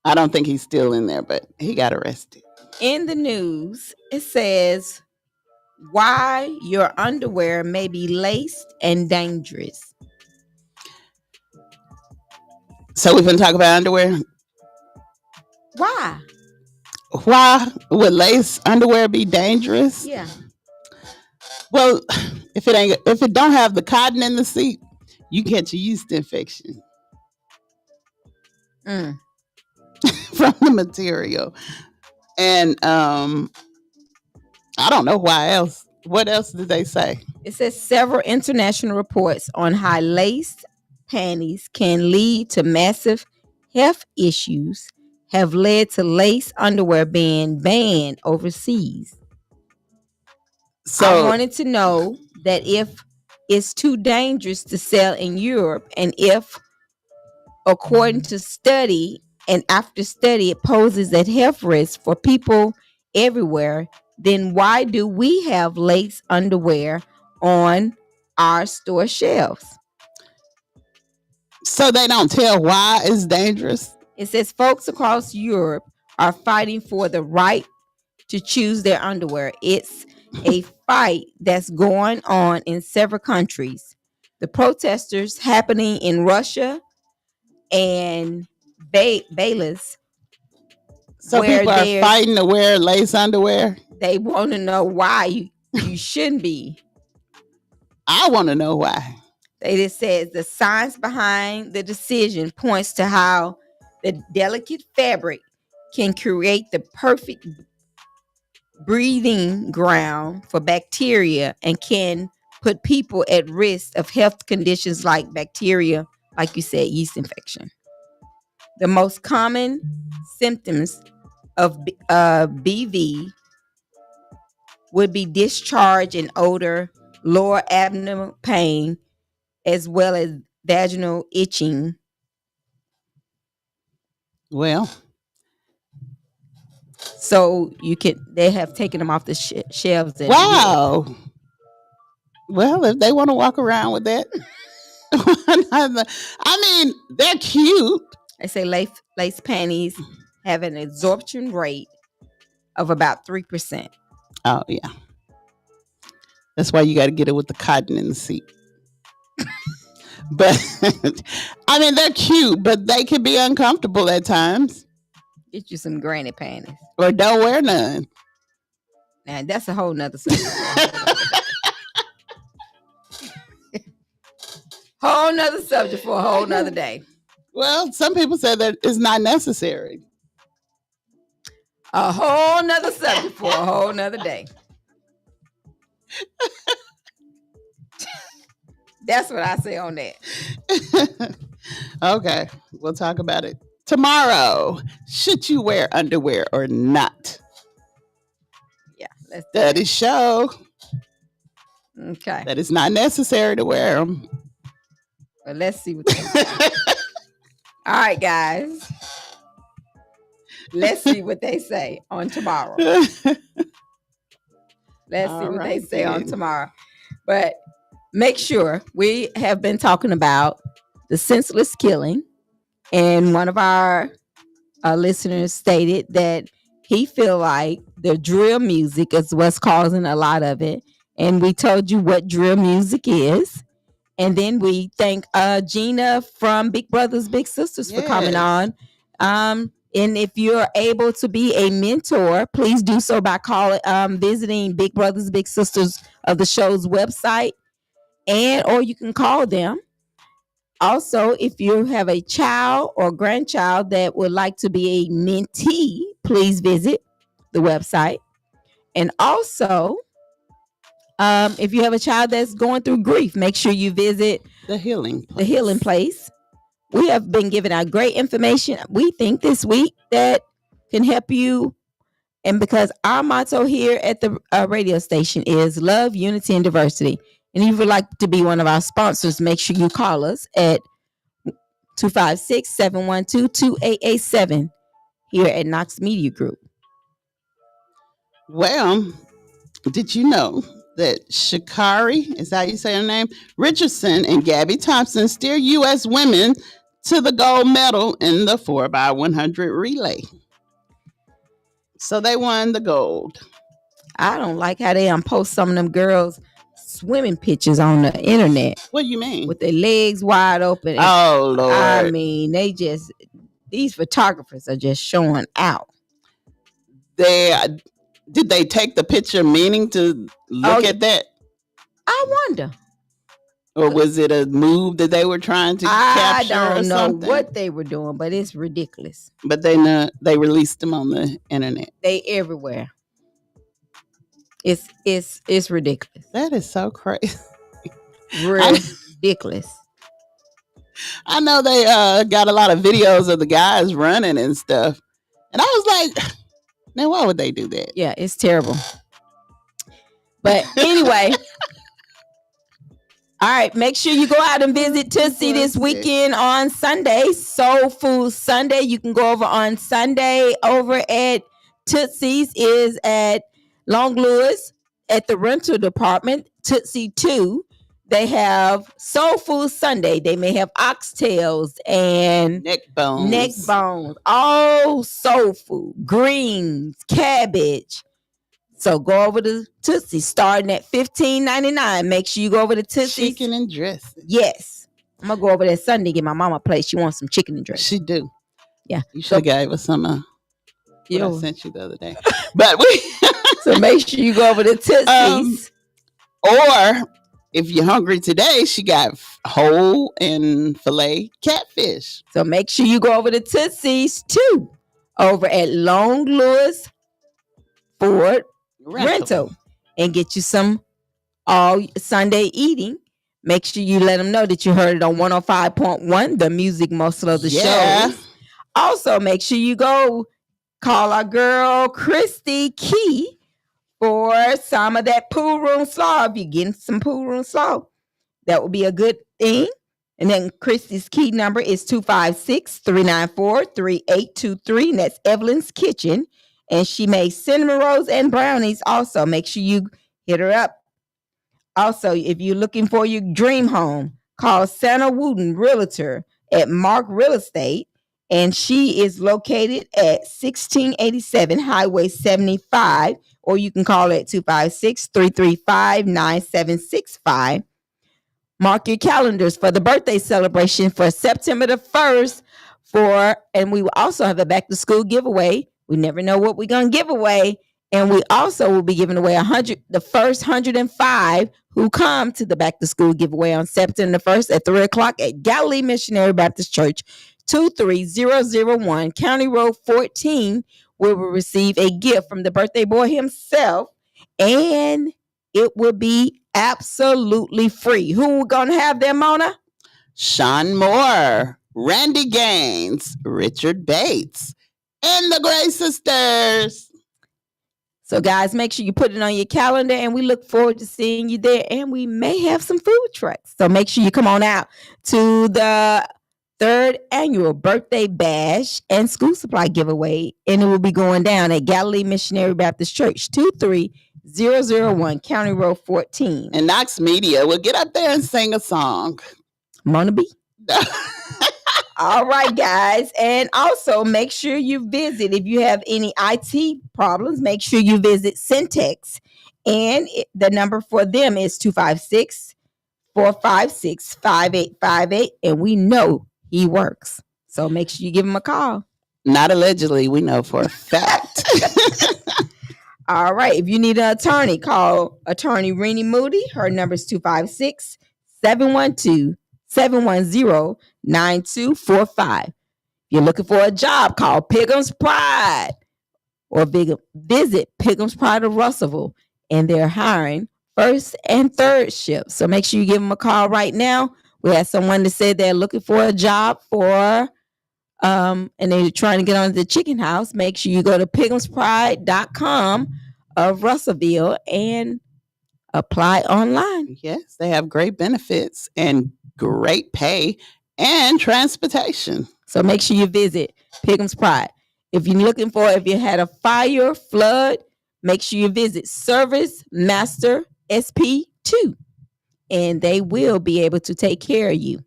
E: I don't think he's still in there, but he got arrested.
D: In the news, it says why your underwear may be laced and dangerous.
E: So we're going to talk about underwear?
D: Why?
E: Why would lace underwear be dangerous?
D: Yeah.
E: Well, if it don't have the cotton in the seat, you catch a yeast infection from the material. And I don't know why else. What else did they say?
D: It says several international reports on how laced panties can lead to massive health issues have led to lace underwear being banned overseas. So I wanted to know that if it's too dangerous to sell in Europe, and if, according to study and after study, it poses a health risk for people everywhere, then why do we have lace underwear on our store shelves?
E: So they don't tell why it's dangerous?
D: It says folks across Europe are fighting for the right to choose their underwear. It's a fight that's going on in several countries. The protesters happening in Russia and Belarus.
E: So people are fighting to wear lace underwear?
D: They want to know why you shouldn't be.
E: I want to know why.
D: It says the science behind the decision points to how the delicate fabric can create the perfect breathing ground for bacteria and can put people at risk of health conditions like bacteria, like you said, yeast infection. The most common symptoms of BV would be discharge and odor, lower abdominal pain, as well as vaginal itching.
E: Well,
D: so they have taken them off the shelves.
E: Wow. Well, if they want to walk around with that, I mean, they're cute.
D: They say lace panties have an absorption rate of about 3%.
E: Oh, yeah. That's why you got to get it with the cotton in the seat. But, I mean, they're cute, but they can be uncomfortable at times.
D: Get you some granny panties.
E: Or don't wear none.
D: Now, that's a whole nother subject. Whole nother subject for a whole nother day.
E: Well, some people say that it's not necessary.
D: A whole nother subject for a whole nother day. That's what I say on that.
E: Okay, we'll talk about it tomorrow. Should you wear underwear or not?
D: Yeah, let's
E: study show.
D: Okay.
E: That it's not necessary to wear them.
D: Well, let's see what they say. All right, guys. Let's see what they say on tomorrow. Let's see what they say on tomorrow. But make sure, we have been talking about the senseless killing. And one of our listeners stated that he feel like the drill music is what's causing a lot of it. And we told you what drill music is. And then we thank Gina from Big Brothers Big Sisters for coming on. And if you're able to be a mentor, please do so by visiting Big Brothers Big Sisters of the show's website, or you can call them. Also, if you have a child or grandchild that would like to be a mentee, please visit the website. And also, if you have a child that's going through grief, make sure you visit
E: the healing
D: place. We have been giving out great information, we think, this week that can help you. And because our motto here at the radio station is love, unity, and diversity. And if you would like to be one of our sponsors, make sure you call us at 256-712-2887 here at Knox Media Group.
E: Well, did you know that Sha'Carri, is that how you say her name, Richardson and Gabby Thompson steer U.S. women to the gold medal in the 4x100 relay? So they won the gold.
D: I don't like how they post some of them girls swimming pictures on the internet.
E: What do you mean?
D: With their legs wide open.
E: Oh, Lord.
D: I mean, these photographers are just showing out.
E: Did they take the picture meaning to look at that?
D: I wonder.
E: Or was it a move that they were trying to capture?
D: I don't know
E: something?
D: what they were doing, but it's ridiculous.
E: But they released them on the internet.
D: They everywhere. It's ridiculous.
E: That is so crazy.
D: Ridiculous.
E: I know they got a lot of videos of the guys running and stuff. And I was like, man, why would they do that?
D: Yeah, it's terrible. But anyway, all right, make sure you go out and visit Tootsie this weekend on Sunday, Soul Food Sunday. You can go over on Sunday over at Tootsie's is at Long Lewis at the rental department, Tootsie 2. They have Soul Food Sunday. They may have oxtails and
E: neck bones,
D: all soul food, greens, cabbage. So go over to Tootsie starting at $15.99. Make sure you go over to Tootsie.
E: Chicken and dressing.
D: Yes. I'm going to go over there Sunday, get my mama a plate. She wants some chicken and dressing.
E: She do.
D: Yeah.
E: You should have gave us some I sent you the other day. But
D: so make sure you go over to Tootsie's.
E: Or if you're hungry today, she got whole and filet catfish.
D: So make sure you go over to Tootsie's too, over at Long Lewis Ford Rental, and get you some all Sunday eating. Make sure you let them know that you heard it on 105.1, the music most of the shows. Also, make sure you go call our girl Christy Key for some of that pool room slaw. If you're getting some pool room slaw, that would be a good thing. And then Christy's key number is 256-394-3823. And that's Evelyn's Kitchen. And she makes cinnamon rolls and brownies also. Make sure you hit her up. Also, if you're looking for your dream home, call Santa Wooten Realtor at Mark Real Estate. And she is located at 1687 Highway 75. Or you can call it 256-335-9765. Mark your calendars for the birthday celebration for September the 1st. And we will also have a back to school giveaway. We never know what we're going to give away. And we also will be giving away the first 105 who come to the back to school giveaway on September the 1st at 3:00 at Galilee Missionary Baptist Church, 23001 County Road 14, where we will receive a gift from the birthday boy himself. And it will be absolutely free. Who we're going to have there, Mona?
E: Sean Moore, Randy Gaines, Richard Bates, and the Gray Sisters.
D: So, guys, make sure you put it on your calendar, and we look forward to seeing you there. And we may have some food trucks. So make sure you come on out to the 3rd annual birthday bash and school supply giveaway. And it will be going down at Galilee Missionary Baptist Church, 23001 County Road 14.
E: And Knox Media will get up there and sing a song.
D: Mona B. All right, guys. And also make sure you visit, if you have any IT problems, make sure you visit Syntex. And the number for them is 256-456-5858. And we know he works. So make sure you give him a call.
E: Not allegedly, we know for a fact.
D: All right. If you need an attorney, call attorney Renee Moody. Her number is 256 712 710 9245. If you're looking for a job, call Pigham's Pride or visit Pigham's Pride of Russellville, and they're hiring first and third shift. So make sure you give them a call right now. We had someone that said they're looking for a job for and they're trying to get on the chicken house. Make sure you go to pighamspride.com of Russellville and apply online.
E: Yes, they have great benefits and great pay and transportation.
D: So make sure you visit Pigham's Pride. If you had a fire, flood, make sure you visit Service Master SP2, and they will be able to take care of you.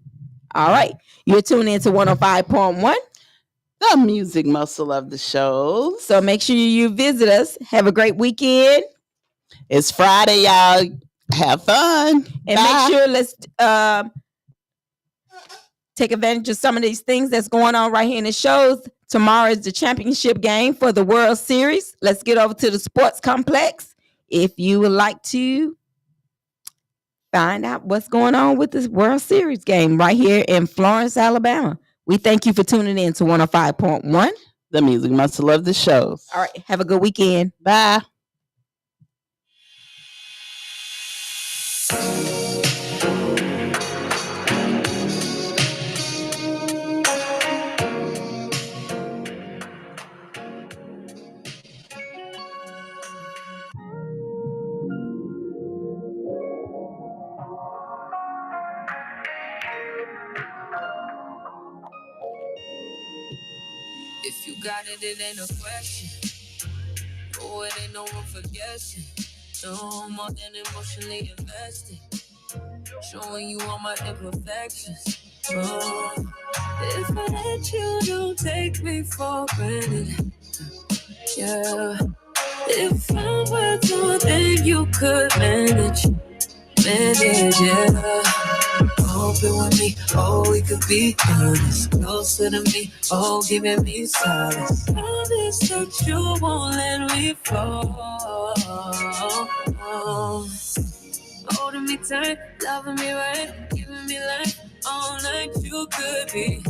D: All right. You're tuned into 105.1.
E: The music muscle of the show.
D: So make sure you visit us. Have a great weekend.
E: It's Friday, y'all. Have fun.
D: And make sure let's take advantage of some of these things that's going on right here in the shows. Tomorrow is the championship game for the World Series. Let's get over to the sports complex. If you would like to find out what's going on with this World Series game right here in Florence, Alabama. We thank you for tuning in to 105.1.
E: The music muscle of the show.
D: All right. Have a good weekend.
E: Bye.
N: If you got it, it ain't a question. Oh, it ain't no room for guessing. No more than emotionally invested. Showing you all my imperfections. Oh, if I let you, don't take me for granted. Yeah. If I were to, then you could manage, yeah. Open with me, oh, we could be honest. Closer to me, oh, giving me solace. Promise that you won't let me fall. Holding me tight, loving me right, giving me life all night. You could be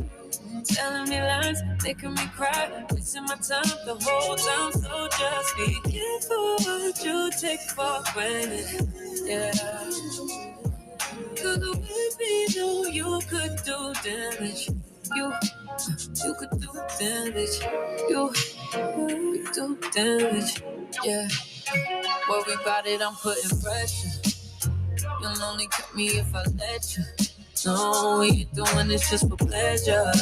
N: telling me lies, making me cry, wasting my time the whole time. So just be careful what you take for granted. Yeah. Cause with me, know you could do damage. You could do damage. You do damage. Yeah. Worry about it, I'm putting pressure. You'll only cut me if I let you. No, when you're doing this just for pleasure.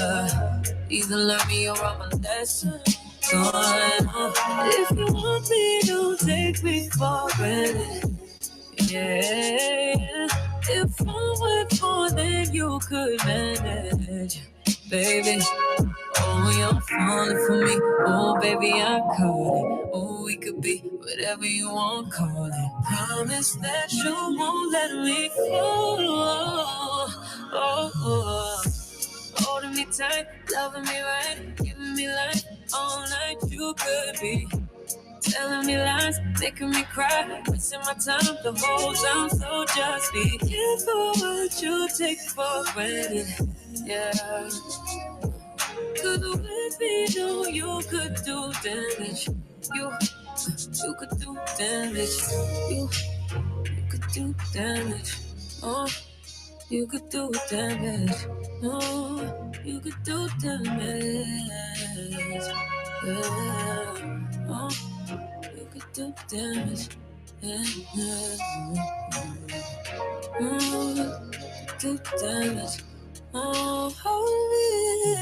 N: Either learn me or I'm a lesson. If you want me, don't take me for granted. Yeah, if I went more than you could manage, baby. Oh, you're falling for me. Oh, baby, I caught it. Oh, we could be whatever you want, call it. Promise that you won't let me fall. Holding me tight, loving me right, giving me life all night. You could be telling me lies, making me cry, wasting my time the whole time. So just be careful what you take for granted. Yeah. Cause with me, know you could do damage. You could do damage. You could do damage. Oh, you could do damage. Oh, you could do damage. Yeah. Oh. You could do damage. Yeah, oh, do damage. Oh, holy.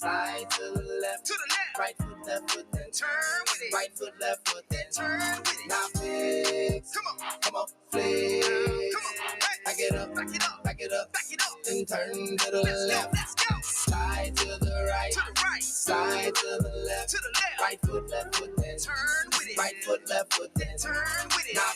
F: Slide to the left, right foot, left foot, then turn with it. Right foot, left foot, then turn with it. Now flex, come on, flex. Back it up, then turn to the left. Slide to the right, slide to the left, right foot, left foot, then turn with it. Right foot, left foot, then turn with it. Now